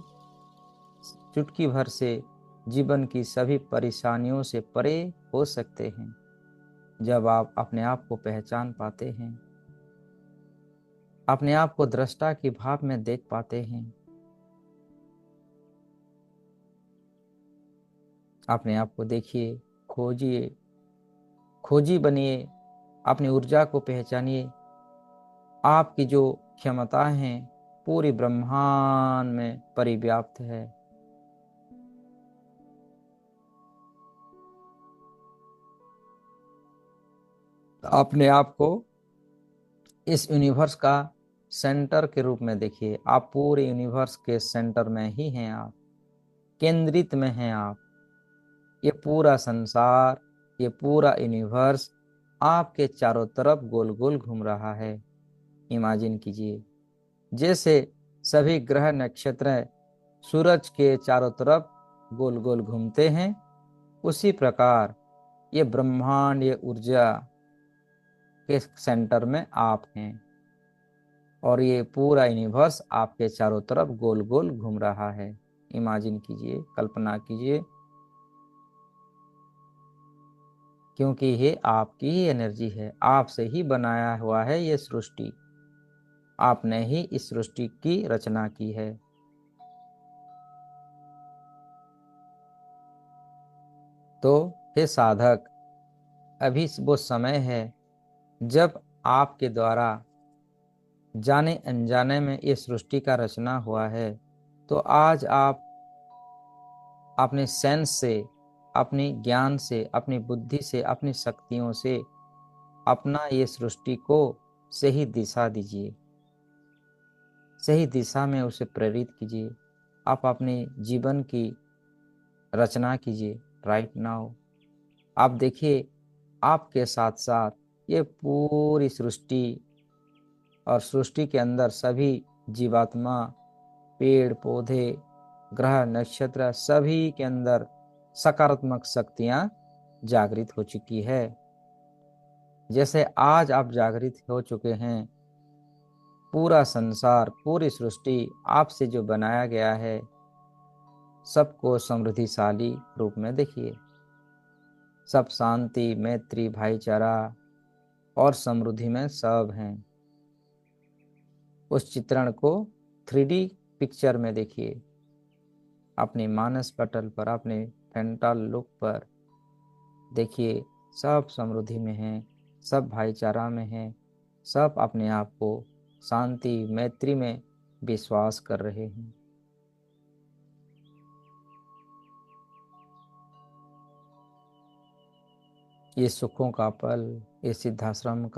चुटकी भर से जीवन की सभी परेशानियों से परे हो सकते हैं जब आप अपने आप को पहचान पाते हैं, अपने आप को दृष्टा की भाव में देख पाते हैं। अपने आप को देखिए, खोजिए, खोजी बनिए। अपनी ऊर्जा को पहचानिए। आपकी जो क्षमताएं हैं पूरी ब्रह्मांड में परिव्याप्त है। अपने आप को इस यूनिवर्स का सेंटर के रूप में देखिए। आप पूरे यूनिवर्स के सेंटर में ही हैं, आप केंद्रित में हैं। आप ये पूरा संसार, ये पूरा यूनिवर्स आपके चारों तरफ गोल गोल घूम रहा है। इमेजिन कीजिए, जैसे सभी ग्रह नक्षत्र सूरज के चारों तरफ गोल गोल घूमते हैं, उसी प्रकार ये ब्रह्मांड, ये ऊर्जा के सेंटर में आप हैं और ये पूरा यूनिवर्स आपके चारों तरफ गोल गोल घूम रहा है। इमेजिन कीजिए, कल्पना कीजिए, क्योंकि ये आपकी ही एनर्जी है, आपसे ही बनाया हुआ है ये सृष्टि। आपने ही इस सृष्टि की रचना की है। तो हे साधक, अभी वो समय है जब आपके द्वारा जाने अनजाने में ये सृष्टि का रचना हुआ है। तो आज आप अपने सेंस से, अपनी ज्ञान से, अपनी बुद्धि से, अपनी शक्तियों से अपना ये सृष्टि को सही दिशा दीजिए, सही दिशा में उसे प्रेरित कीजिए। आप अपने जीवन की रचना कीजिए राइट नाउ। आप देखिए, आपके साथ साथ ये पूरी सृष्टि और सृष्टि के अंदर सभी जीवात्मा, पेड़ पौधे, ग्रह नक्षत्र, सभी के अंदर सकारात्मक शक्तियां जागृत हो चुकी है। जैसे आज आप जागृत हो चुके हैं, पूरा संसार, पूरी सृष्टि आपसे जो बनाया गया है, सबको समृद्धिशाली रूप में देखिए। सब शांति, मैत्री, भाईचारा और समृद्धि में सब हैं। उस चित्रण को 3D पिक्चर में देखिए, अपने मानस पटल पर, अपने फ्रंटल लुक पर देखिए। सब समृद्धि में हैं, सब भाईचारा में हैं, सब अपने आप को शांति, मैत्री में विश्वास कर रहे हैं। ये सुखों का पल, ये सिद्धाश्रम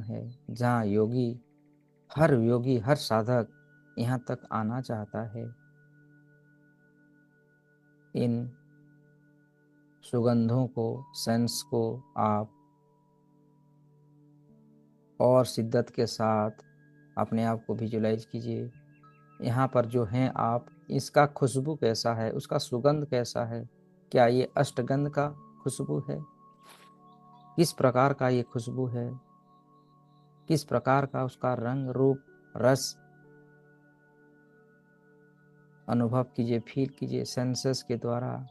है, जहाँ योगी, हर साधक यहाँ तक आना चाहता है। इन सुगंधों को, सेंस को आप और शिद्दत के साथ अपने आप को विजुलाइज कीजिए। यहाँ पर जो हैं आप, इसका खुशबू कैसा है, उसका सुगंध कैसा है? क्या ये अष्टगंध का खुशबू है? किस प्रकार का ये खुशबू है? किस प्रकार का उसका रंग, रूप, रस अनुभव कीजिए, फील कीजिए, सेंसेस के द्वारा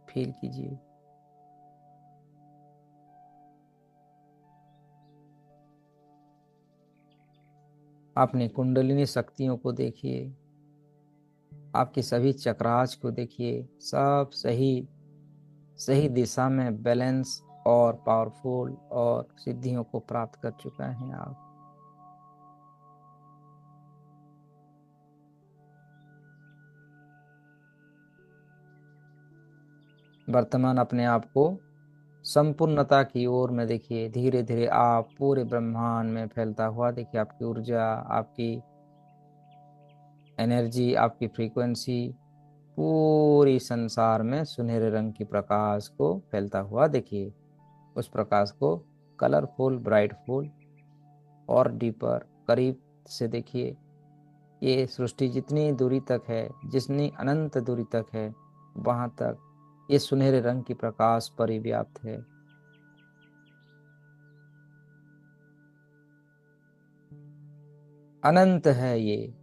फील कीजिए। अपनी कुंडलिनी शक्तियों को देखिए, आपकी सभी चक्रास को देखिए, सब सही सही दिशा में बैलेंस और पावरफुल और सिद्धियों को प्राप्त कर चुका हैं आप। वर्तमान अपने आप को संपूर्णता की ओर में देखिए। धीरे धीरे आप पूरे ब्रह्मांड में फैलता हुआ देखिए। आपकी ऊर्जा, आपकी एनर्जी, आपकी फ्रीक्वेंसी पूरी संसार में सुनहरे रंग की प्रकाश को फैलता हुआ देखिए। उस प्रकाश को कलरफुल, ब्राइटफुल और डीपर, करीब से देखिए। ये सृष्टि जितनी दूरी तक है, जितनी अनंत दूरी तक है, वहां तक ये सुनहरे रंग की प्रकाश परिव्याप्त है। अनंत है ये,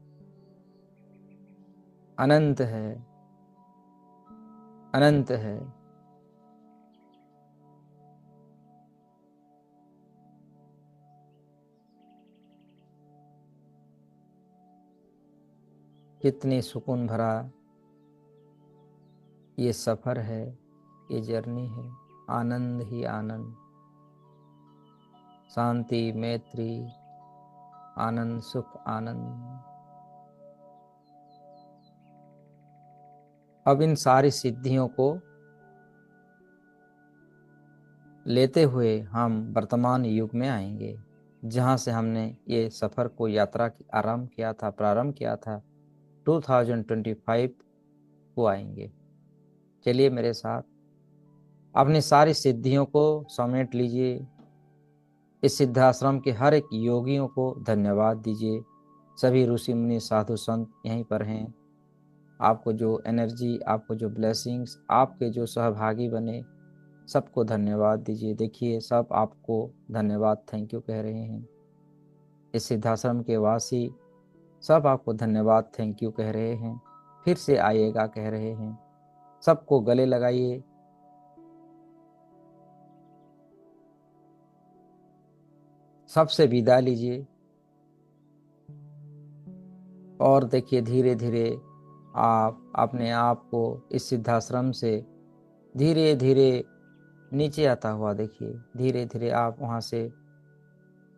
अनंत है, अनंत है। कितनी सुकून भरा ये सफर है, ये जर्नी है। आनंद ही आनंद, शांति, मैत्री, आनंद, सुख, आनंद। अब इन सारी सिद्धियों को लेते हुए हम वर्तमान युग में आएंगे, जहां से हमने ये सफर को, यात्रा की प्रारंभ किया था 2025 को आएंगे। चलिए मेरे साथ अपनी सारी सिद्धियों को समेट लीजिए। इस सिद्धाश्रम के हर एक योगियों को धन्यवाद दीजिए। सभी ऋषि मुनि साधु संत यहीं पर हैं। आपको जो एनर्जी, आपको जो ब्लेसिंग्स, आपके जो सहभागी बने, सबको धन्यवाद दीजिए। देखिए सब आपको धन्यवाद, थैंक यू कह रहे हैं। इस सिद्धाश्रम के वासी सब आपको धन्यवाद, थैंक यू कह रहे हैं। फिर से आइएगा कह रहे हैं। सबको गले लगाइए। सबसे विदा लीजिए। और देखिए धीरे धीरे आप अपने आप को इस सिद्धाश्रम से धीरे धीरे नीचे आता हुआ देखिए। धीरे धीरे आप वहाँ से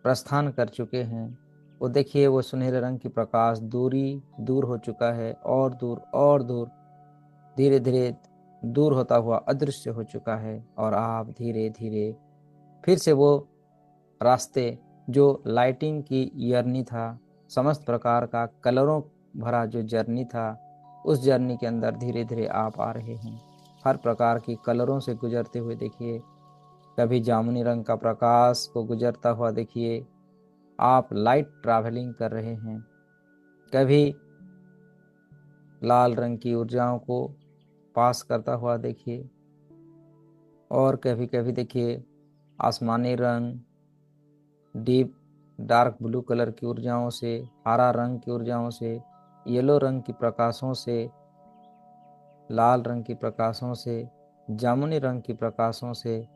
प्रस्थान कर चुके हैं। वो देखिए वो सुनहरे रंग की प्रकाश दूर हो चुका है, और दूर और दूर, धीरे धीरे दूर होता हुआ अदृश्य हो चुका है। और आप धीरे धीरे फिर से वो रास्ते, जो लाइटिंग की जर्नी था, समस्त प्रकार का कलरों भरा जो जर्नी था, उस जर्नी के अंदर धीरे धीरे आप आ रहे हैं। हर प्रकार की कलरों से गुजरते हुए देखिए। कभी जामुनी रंग का प्रकाश को गुजरता हुआ देखिए, आप लाइट ट्रैवलिंग कर रहे हैं। कभी लाल रंग की ऊर्जाओं को पास करता हुआ देखिए। और कभी कभी देखिए आसमानी रंग, डीप डार्क ब्लू कलर की ऊर्जाओं से, हरा रंग की ऊर्जाओं से, येलो रंग की प्रकाशों से, लाल रंग की प्रकाशों से, जामुनी रंग की प्रकाशों से,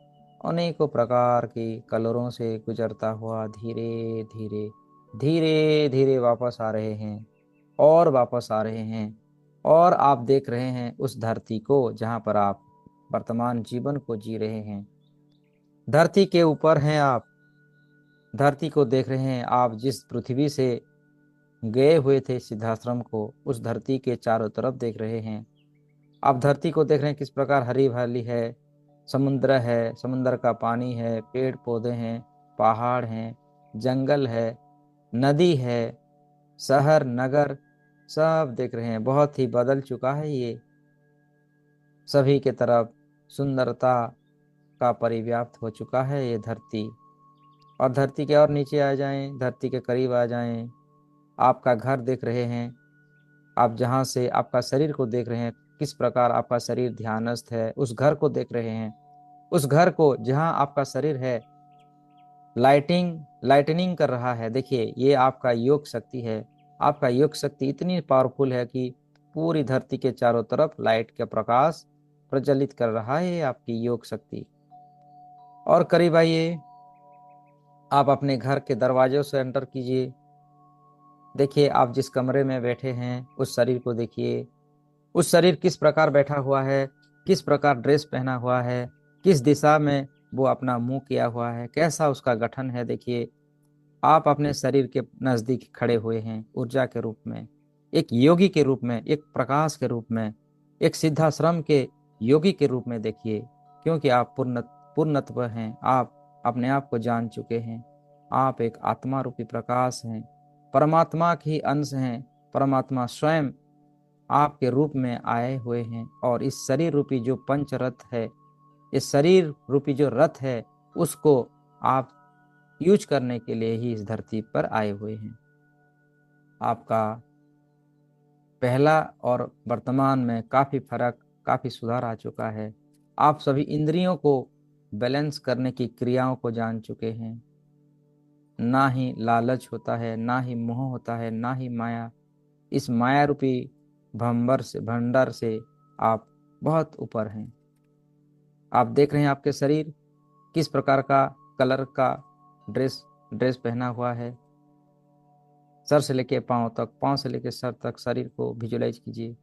अनेकों प्रकार की कलरों से गुजरता हुआ धीरे धीरे धीरे धीरे वापस आ रहे हैं। और वापस आ रहे हैं। और आप देख रहे हैं उस धरती को जहां पर आप वर्तमान जीवन को जी रहे हैं। धरती के ऊपर हैं आप। धरती को देख रहे हैं आप। जिस पृथ्वी से गए हुए थे सिद्धाश्रम को, उस धरती के चारों तरफ देख रहे हैं। आप धरती को देख रहे हैं किस प्रकार हरी भरी है। समुद्र है, समुद्र का पानी है, पेड़ पौधे हैं, पहाड़ हैं, जंगल है, नदी है, शहर नगर, सब देख रहे हैं। बहुत ही बदल चुका है ये। सभी के तरफ सुंदरता का परिव्याप्त हो चुका है ये धरती। और धरती के और नीचे आ जाएं, धरती के करीब आ जाएं। आपका घर देख रहे हैं। आप जहां से आपका शरीर को देख रहे हैं, किस प्रकार आपका शरीर ध्यानस्थ है, उस घर को देख रहे हैं। उस घर को जहां आपका शरीर है, लाइटनिंग कर रहा है। देखिए ये आपका योग शक्ति है। आपका योग शक्ति इतनी पावरफुल है कि पूरी धरती के चारों तरफ लाइट का प्रकाश प्रज्वलित कर रहा है आपकी योग शक्ति। और करीब आइए, आप अपने घर के दरवाजों से एंटर कीजिए। देखिए आप जिस कमरे में बैठे हैं उस शरीर को देखिए। उस शरीर किस प्रकार बैठा हुआ है, किस प्रकार ड्रेस पहना हुआ है, किस दिशा में वो अपना मुंह किया हुआ है, कैसा उसका गठन है। देखिए आप अपने शरीर के नजदीक खड़े हुए हैं, ऊर्जा के रूप में, एक योगी के रूप में, एक प्रकाश के रूप में, एक सिद्धाश्रम के योगी के रूप में देखिए। क्योंकि आप पूर्णत्व हैं। आप अपने आप को जान चुके हैं। आप एक आत्मा रूपी प्रकाश हैं, परमात्मा के अंश हैं। परमात्मा स्वयं आपके रूप में आए हुए हैं। और इस शरीर रूपी जो पंच रथ है, इस शरीर रूपी जो रथ है, उसको आप यूज करने के लिए ही इस धरती पर आए हुए हैं। आपका पहला और वर्तमान में काफी फर्क, काफी सुधार आ चुका है। आप सभी इंद्रियों को बैलेंस करने की क्रियाओं को जान चुके हैं। ना ही लालच होता है, ना ही मोह होता है, ना ही माया। इस माया रूपी भंडार से आप बहुत ऊपर हैं। आप देख रहे हैं आपके शरीर किस प्रकार का कलर का ड्रेस ड्रेस पहना हुआ है। सर से लेके पांव तक, पांव से लेके सर तक शरीर को विजुलाइज कीजिए।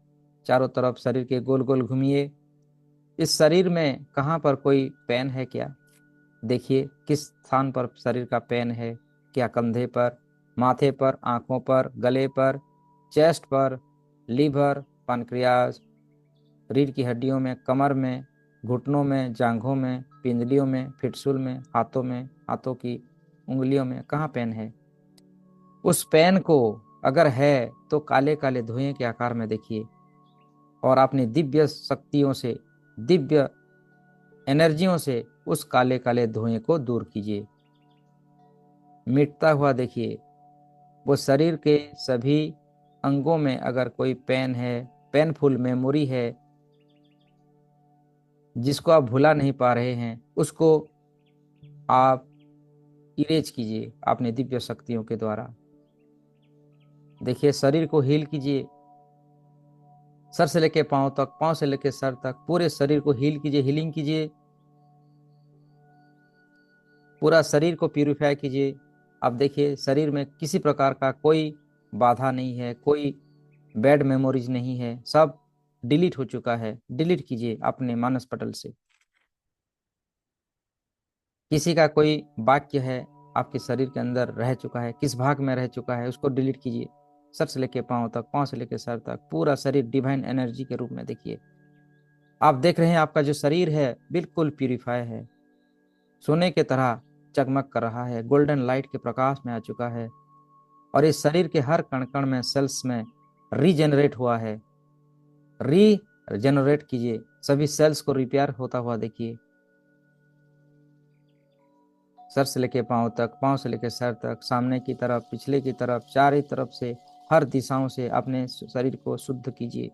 चारों तरफ शरीर के गोल गोल घूमिए। इस शरीर में कहाँ पर कोई पेन है क्या? देखिए किस स्थान पर शरीर का पेन है। क्या कंधे पर, माथे पर, आंखों पर, गले पर, चेस्ट पर, लीवर, पानक्रियाज, रीढ़ की हड्डियों में, कमर में, घुटनों में, जांघों में, पिंजलियों में, फिटसूल में, हाथों में, हाथों की उंगलियों में। कहाँ पेन है? उस पेन को अगर है तो काले काले धुएं के आकार में देखिए, और अपनी दिव्य शक्तियों से, दिव्य एनर्जियों से उस काले काले धुएं को दूर कीजिए। मिटता हुआ देखिए। वो शरीर के सभी अंगों में अगर कोई पेन है, पेनफुल मेमोरी है जिसको आप भुला नहीं पा रहे हैं, उसको आप इरेज कीजिए अपनी दिव्य शक्तियों के द्वारा। देखिए, शरीर को हील कीजिए, सर से लेके पांव तक, पांव से लेके सर तक, पूरे शरीर को हील कीजिए, हीलिंग कीजिए, पूरा शरीर को प्यूरिफाई कीजिए। अब देखिए, शरीर में किसी प्रकार का कोई बाधा नहीं है, कोई बैड मेमोरीज नहीं है, सब डिलीट हो चुका है। डिलीट कीजिए अपने मानस पटल से। किसी का कोई वाक्य है आपके शरीर के अंदर रह चुका है, किस भाग में रह चुका है, उसको डिलीट कीजिए। सर से लेके पांव तक, पांव से लेके सर तक, पूरा शरीर डिवाइन एनर्जी के रूप में देखिए। आप देख रहे हैं आपका जो शरीर है बिल्कुल प्यूरिफाई है, सोने की तरह चकमक कर रहा है, गोल्डन लाइट के प्रकाश में आ चुका है। और इस शरीर के हर कण कण में, सेल्स में रीजेनरेट हुआ है। रीजेनरेट कीजिए, सभी सेल्स को रिपेयर होता हुआ देखिए। सर से लेके पांव तक, पांव से लेके सर तक, सामने की तरफ, पिछले की तरफ, चारों तरफ से, हर दिशाओं से अपने शरीर को शुद्ध कीजिए।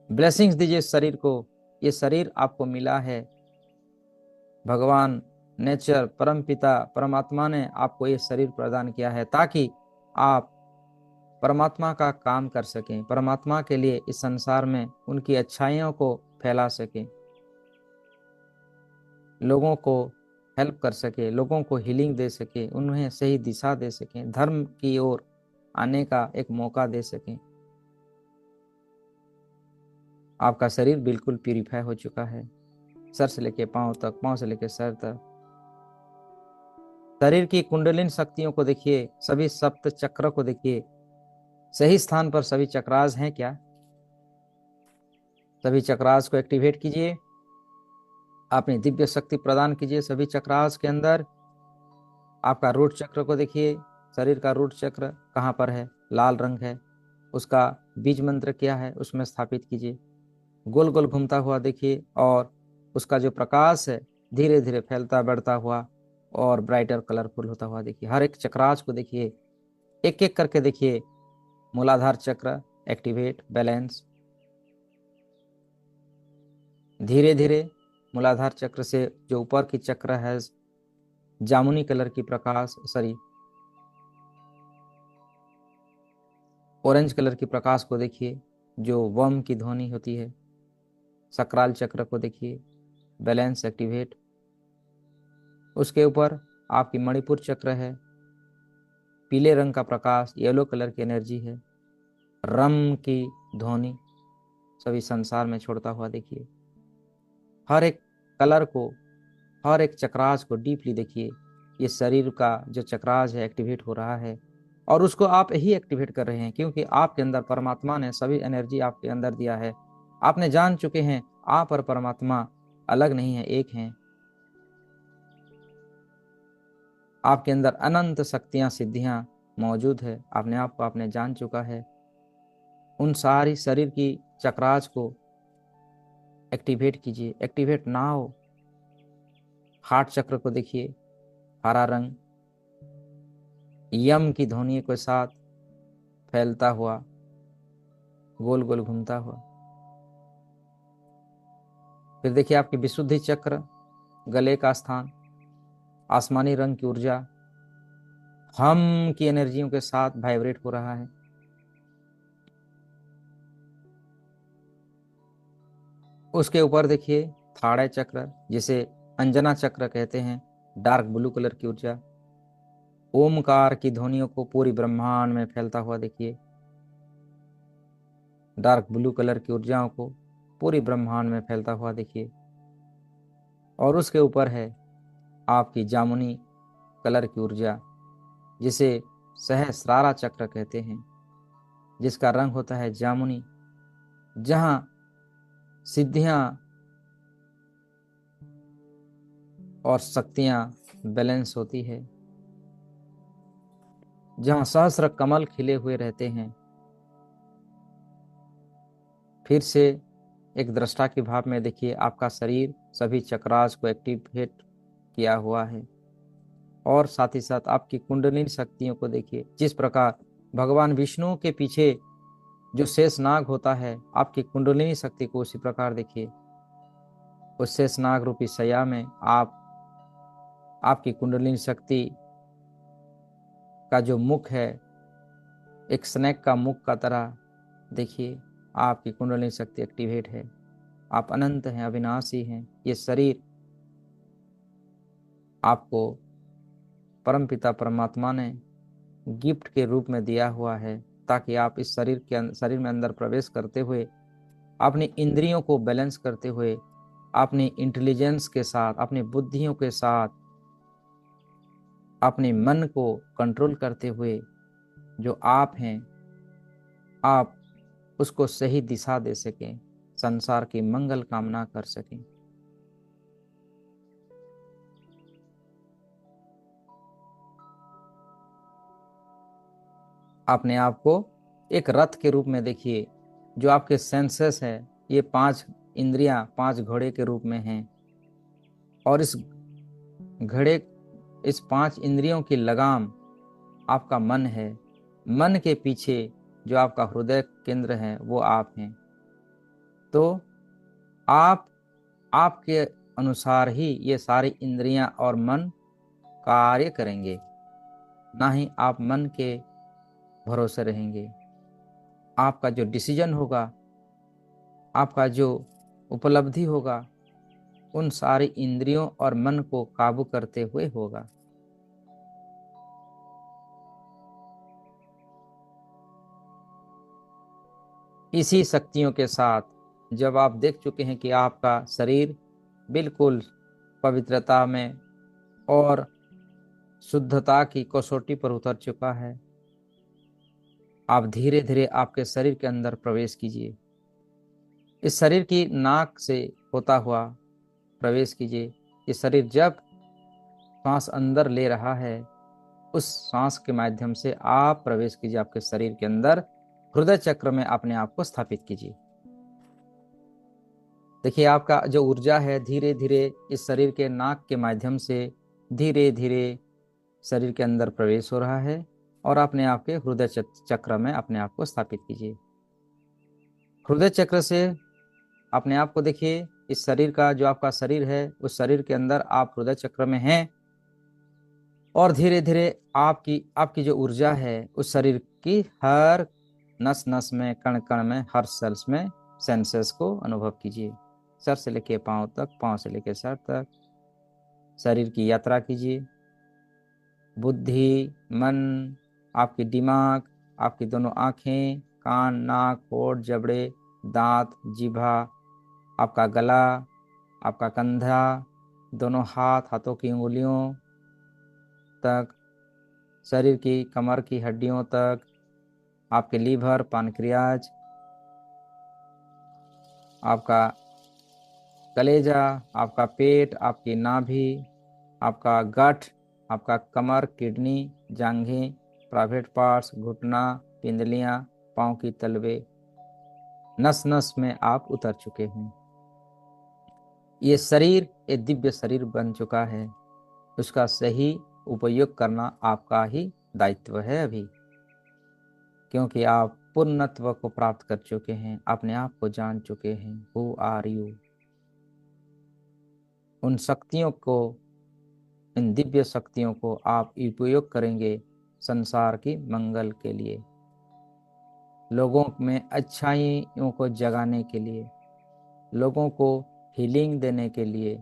ब्लेसिंग्स दीजिए शरीर को। ये शरीर आपको मिला है, भगवान, नेचर, परम पिता, परमात्मा ने आपको ये शरीर प्रदान किया है ताकि आप परमात्मा का काम कर सकें, परमात्मा के लिए इस संसार में उनकी अच्छाइयों को फैला सकें, लोगों को हेल्प कर सके, लोगों को हीलिंग दे सके, उन्हें सही दिशा दे सकें, धर्म की ओर आने का एक मौका दे सकें। आपका शरीर बिल्कुल प्यूरिफाई हो चुका है, सर से लेके पांव तक, पांव से लेके सर तक। शरीर की कुंडलिनी शक्तियों को देखिए, सभी सप्त चक्र को देखिए। सही स्थान पर सभी चक्रास हैं क्या? सभी चक्रास को एक्टिवेट कीजिए, अपनी दिव्य शक्ति प्रदान कीजिए सभी चक्रास के अंदर। आपका रूट चक्र को देखिए, शरीर का रूट चक्र कहाँ पर है? लाल रंग है। उसका बीज मंत्र क्या है? उसमें स्थापित कीजिए। गोल गोल घूमता हुआ देखिए, और उसका जो प्रकाश है धीरे धीरे फैलता बढ़ता हुआ और ब्राइटर कलरफुल होता हुआ देखिए। हर एक चक्रास को देखिए, एक एक करके देखिए। मूलाधार चक्र एक्टिवेट, बैलेंस। धीरे धीरे मूलाधार चक्र से जो ऊपर की चक्र है, जामुनी कलर की प्रकाश, सॉरी, ऑरेंज कलर की प्रकाश को देखिए, जो वम की ध्वनि होती है। सक्राल चक्र को देखिए, बैलेंस एक्टिवेट। उसके ऊपर आपकी मणिपुर चक्र है, पीले रंग का प्रकाश, येलो कलर की एनर्जी है। रम की ध्वनि सभी संसार में छोड़ता हुआ देखिए। हर एक कलर को, हर एक चक्रास को डीपली देखिए। ये शरीर का जो चक्रास है एक्टिवेट हो रहा है, और उसको आप ही एक्टिवेट कर रहे हैं, क्योंकि आपके अंदर परमात्मा ने सभी एनर्जी आपके अंदर दिया है। आपने जान चुके हैं आप और परमात्मा अलग नहीं है, एक हैं। आपके अंदर अनंत शक्तियां, सिद्धियां मौजूद है। आपने आपको आपने जान चुका है। उन सारी शरीर की चक्रास को एक्टिवेट कीजिए। एक्टिवेट ना हो, हार्ट चक्र को देखिए, हरा रंग, यम की ध्वनि के साथ फैलता हुआ, गोल गोल घूमता हुआ। फिर देखिए आपकी विशुद्धि चक्र, गले का स्थान, आसमानी रंग की ऊर्जा हम की एनर्जियों के साथ वाइब्रेट हो रहा है। उसके ऊपर देखिए थाड़य चक्र, जिसे अंजना चक्र कहते हैं, डार्क ब्लू कलर की ऊर्जा। ओमकार की ध्वनियों को पूरी ब्रह्मांड में फैलता हुआ देखिए। डार्क ब्लू कलर की ऊर्जाओं को पूरी ब्रह्मांड में फैलता हुआ देखिए। और उसके ऊपर है आपकी जामुनी कलर की ऊर्जा, जिसे सहस्रारा चक्र कहते हैं, जिसका रंग होता है जामुनी, जहां सिद्धियां और शक्तियां बैलेंस होती है, जहां सहस्र कमल खिले हुए रहते हैं। फिर से एक दृष्टा के भाव में देखिए, आपका शरीर सभी चक्रास को एक्टिवेट किया हुआ है, और साथ ही साथ आपकी कुंडलिनी शक्तियों को देखिए। जिस प्रकार भगवान विष्णु के पीछे जो शेष नाग होता है, आपकी कुंडलिनी शक्ति को उसी प्रकार देखिए। उस शेष नाग रूपी सया में आपकी कुंडलिनी शक्ति का जो मुख है, एक स्नेक का मुख का तरह देखिए, आपकी कुंडलिनी शक्ति एक्टिवेट है। आप अनंत हैं, अविनाशी हैं। ये शरीर आपको परमपिता परमात्मा ने गिफ्ट के रूप में दिया हुआ है, ताकि आप इस शरीर में अंदर प्रवेश करते हुए अपनी इंद्रियों को बैलेंस करते हुए, अपनी इंटेलिजेंस के साथ, अपनी बुद्धियों के साथ, अपने मन को कंट्रोल करते हुए जो आप हैं, आप उसको सही दिशा दे सकें, संसार की मंगल कामना कर सकें। अपने आप को एक रथ के रूप में देखिए। जो आपके सेंसेस है, ये 5 इंद्रियां 5 घोड़े के रूप में हैं, और इस 5 इंद्रियों की लगाम आपका मन है। मन के पीछे जो आपका हृदय केंद्र है, वो आप हैं। तो आप आपके अनुसार ही ये सारी इंद्रियां और मन कार्य करेंगे, ना ही आप मन के भरोसे रहेंगे। आपका जो डिसीजन होगा, आपका जो उपलब्धि होगा, उन सारी इंद्रियों और मन को काबू करते हुए होगा। इसी शक्तियों के साथ जब आप देख चुके हैं कि आपका शरीर बिल्कुल पवित्रता में और शुद्धता की कसौटी पर उतर चुका है, आप धीरे धीरे आपके शरीर के अंदर प्रवेश कीजिए। इस शरीर की नाक से होता हुआ प्रवेश कीजिए। इस शरीर जब सांस अंदर ले रहा है, उस सांस के माध्यम से आप प्रवेश कीजिए आपके शरीर के अंदर। हृदय चक्र में अपने आप को स्थापित कीजिए। देखिए, आपका जो ऊर्जा है धीरे धीरे इस शरीर के नाक के माध्यम से धीरे धीरे शरीर के अंदर प्रवेश हो रहा है, और अपने आप के हृदय चक्र में अपने आप को स्थापित कीजिए। हृदय चक्र से अपने आप को देखिए। इस शरीर का जो आपका शरीर है, उस शरीर के अंदर आप हृदय चक्र में हैं, और धीरे धीरे आपकी आपकी जो ऊर्जा है उस शरीर की हर नस नस में, कण कण में, हर सेल्स में सेंसेस को अनुभव कीजिए। सर से लेके पांव तक, पांव से लेके सर तक शरीर की यात्रा कीजिए। बुद्धि, मन, आपकी दिमाग, आपकी दोनों आंखें, कान, नाक, होंठ, जबड़े, दांत, जीभा, आपका गला, आपका कंधा, दोनों हाथों की उंगलियों तक, शरीर की कमर की हड्डियों तक, आपके लीवर, पानक्रियाज, आपका कलेजा, आपका पेट, आपकी नाभि, आपका गठ, आपका कमर, किडनी, जांघें, प्राइवेट पार्ट्स, घुटना, पिंडलियां, पांव की तलवे, नस नस में आप उतर चुके हैं। ये शरीर एक दिव्य शरीर बन चुका है। उसका सही उपयोग करना आपका ही दायित्व है अभी, क्योंकि आप पूर्णत्व को प्राप्त कर चुके हैं, अपने आप को जान चुके हैं। Who are you. उन शक्तियों को, इन दिव्य शक्तियों को आप उपयोग करेंगे संसार की मंगल के लिए, लोगों में अच्छाइयों को जगाने के लिए, लोगों को हीलिंग देने के लिए,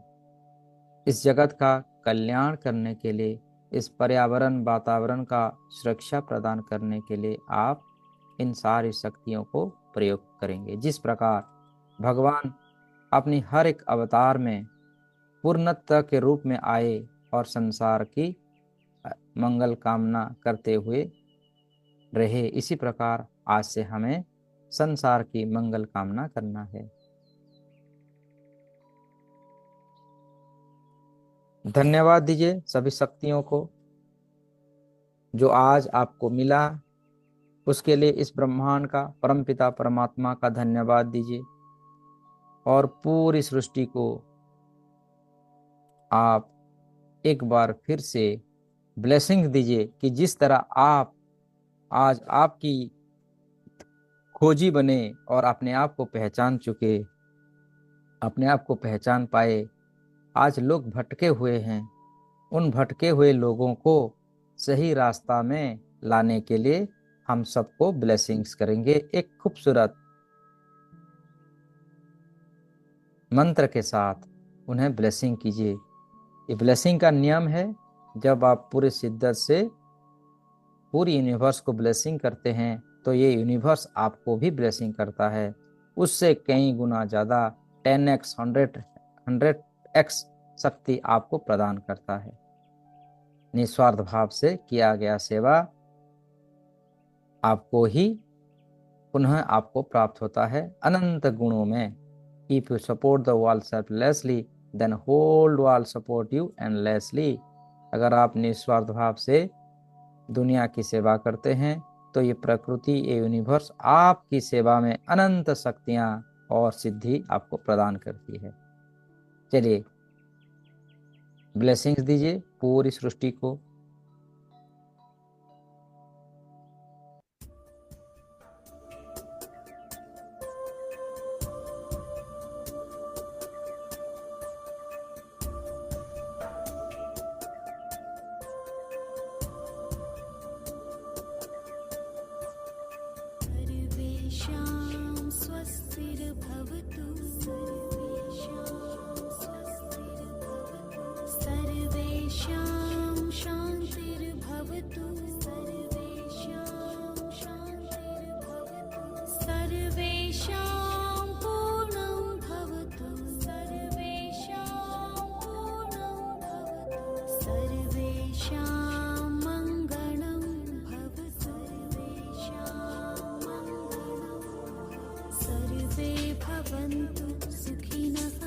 इस जगत का कल्याण करने के लिए, इस पर्यावरण वातावरण का सुरक्षा प्रदान करने के लिए आप इन सारी शक्तियों को प्रयोग करेंगे। जिस प्रकार भगवान अपनी हर एक अवतार में पूर्णत्व के रूप में आए और संसार की मंगल कामना करते हुए रहे। इसी प्रकार आज से हमें संसार की मंगल कामना करना है। धन्यवाद दीजिए सभी शक्तियों को जो आज आपको मिला, उसके लिए इस ब्रह्मांड का परमपिता परमात्मा का धन्यवाद दीजिए। और पूरी सृष्टि को आप एक बार फिर से ब्लेसिंग दीजिए कि जिस तरह आप आज आपकी खोजी बने और अपने आप को पहचान चुके, अपने आप को पहचान पाए। आज लोग भटके हुए हैं, उन भटके हुए लोगों को सही रास्ता में लाने के लिए हम सबको ब्लेसिंग्स करेंगे। एक खूबसूरत मंत्र के साथ उन्हें ब्लेसिंग कीजिए। ये ब्लेसिंग का नियम है, जब आप पूरी शिद्दत से पूरी यूनिवर्स को ब्लेसिंग करते हैं तो ये यूनिवर्स आपको भी ब्लेसिंग करता है, उससे कई गुना ज़्यादा 10x 100x शक्ति आपको प्रदान करता है। निस्वार्थ भाव से किया गया सेवा आपको ही पुनः आपको प्राप्त होता है अनंत गुणों में। If you support the world selflessly then whole world support you endlessly. अगर आप निस्वार्थ भाव से दुनिया की सेवा करते हैं तो ये प्रकृति, ये यूनिवर्स आपकी सेवा में अनंत शक्तियां और सिद्धि आपको प्रदान करती है। चलिए ब्लेसिंग्स दीजिए पूरी सृष्टि को। सर्वेषां स्वस्तिर्भवतु, सर्वेषां शान्तिर्भवतु, सर्वेषां पूर्णं भवतु, सर्वेषां मङ्गलं भवतु, सर्वे भवन्तु सुखिनः,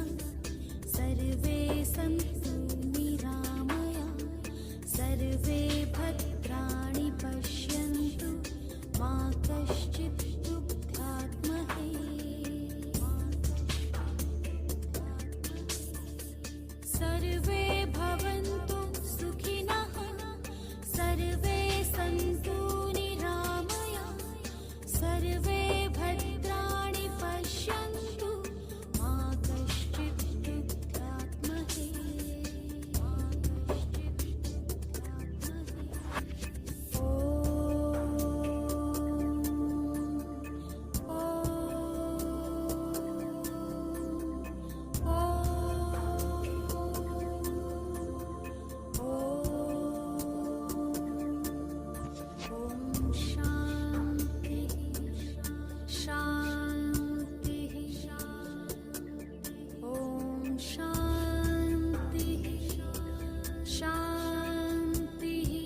सर्वे सन्तु निरामया, सर्वे भद्राणि पश्यन्तु, मा कश्चित् दुःखात्महे। सर्वे भवन्तु सुखिनः, सर्वे सन्तु निरामया, सर्वे भद्राणि पश्यन्तु, मा कश्चित् दुःखात्महे। ॐ शान्तिः शान्तिः, ॐ शान्तिः शान्तिः,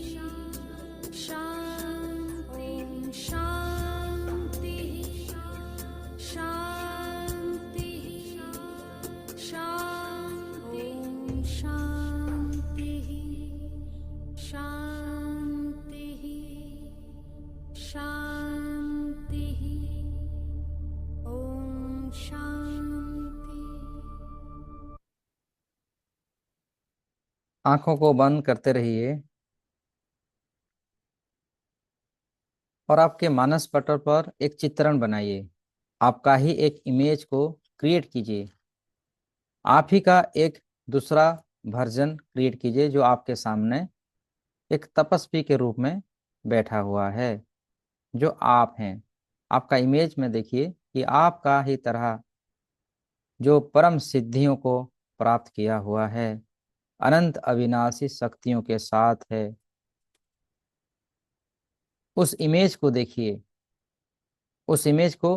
ॐ शान्तिः शान्तिः, ॐ शान्तिः शान्तिः शान्तिः, ॐ शान्ति। आंखों को बंद करते रहिए और आपके मानस पटल पर एक चित्रण बनाइए। आपका ही एक इमेज को क्रिएट कीजिए। आप ही का एक दूसरा वर्जन क्रिएट कीजिए जो आपके सामने एक तपस्वी के रूप में बैठा हुआ है, जो आप हैं। आपका इमेज में देखिए कि आपका ही तरह जो परम सिद्धियों को प्राप्त किया हुआ है, अनंत अविनाशी शक्तियों के साथ है। उस इमेज को देखिए, उस इमेज को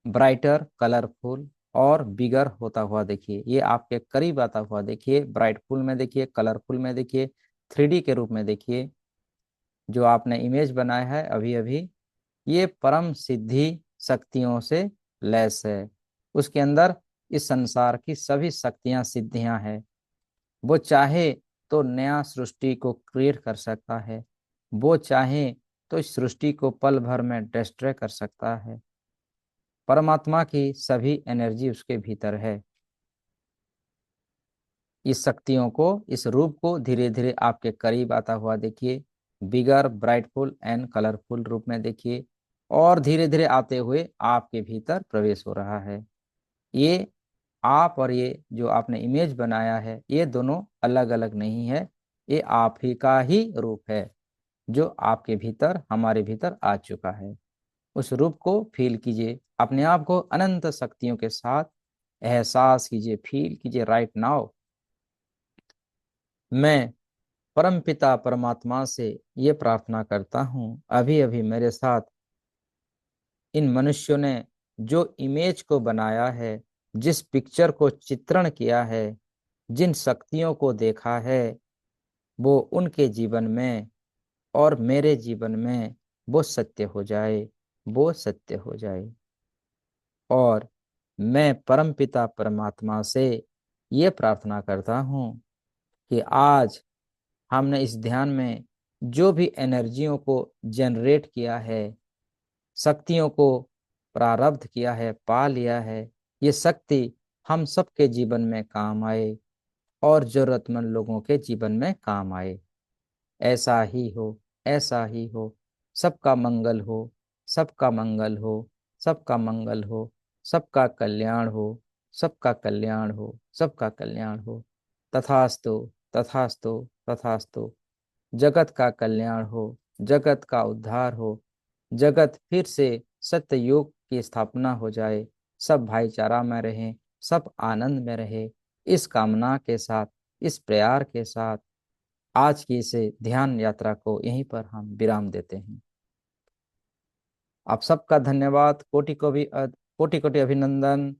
ब्राइटर, कलरफुल और बिगर होता हुआ देखिए। ये आपके करीब आता हुआ देखिए, ब्राइटफुल में देखिए, कलरफुल में देखिए, 3D के रूप में देखिए। जो आपने इमेज बनाया है अभी अभी, ये परम सिद्धि शक्तियों से लैस है। उसके अंदर इस संसार की सभी शक्तियां सिद्धियां हैं। वो चाहे तो नया सृष्टि को क्रिएट कर सकता है, वो चाहे तो इस सृष्टि को पल भर में डिस्ट्रॉय कर सकता है। परमात्मा की सभी एनर्जी उसके भीतर है। इस शक्तियों को, इस रूप को धीरे धीरे आपके करीब आता हुआ देखिए, बिगर ब्राइटफुल एंड कलरफुल रूप में देखिए, और धीरे धीरे आते हुए आपके भीतर प्रवेश हो रहा है। ये आप और ये जो आपने इमेज बनाया है, ये दोनों अलग अलग नहीं है, ये आप ही का ही रूप है जो आपके भीतर, हमारे भीतर आ चुका है। उस रूप को फील कीजिए, अपने आप को अनंत शक्तियों के साथ एहसास कीजिए, फील कीजिए राइट नाउ। मैं परमपिता परमात्मा से ये प्रार्थना करता हूँ, अभी अभी मेरे साथ इन मनुष्यों ने जो इमेज को बनाया है, जिस पिक्चर को चित्रण किया है, जिन शक्तियों को देखा है, वो उनके जीवन में और मेरे जीवन में वो सत्य हो जाए, वो सत्य हो जाए। और मैं परमपिता परमात्मा से ये प्रार्थना करता हूँ कि आज हमने इस ध्यान में जो भी एनर्जियों को जनरेट किया है, शक्तियों को प्रारब्ध किया है, पा लिया है, ये शक्ति हम सबके जीवन में काम आए और जरूरतमंद लोगों के जीवन में काम आए। ऐसा ही हो, ऐसा ही हो। सबका मंगल हो, सबका मंगल हो, सबका मंगल हो, सबका कल्याण हो, सबका कल्याण हो, सबका कल्याण हो। तथास्तु, तथास्तु, तथास्तु। जगत का कल्याण हो, जगत का उद्धार हो, जगत फिर से सत्य युग की स्थापना हो जाए, सब भाईचारा में रहे, सब आनंद में रहे। इस कामना के साथ, इस प्यार के साथ आज की इसे ध्यान यात्रा को यहीं पर हम विराम देते हैं। आप सबका धन्यवाद, कोटि कोटि अभिनंदन।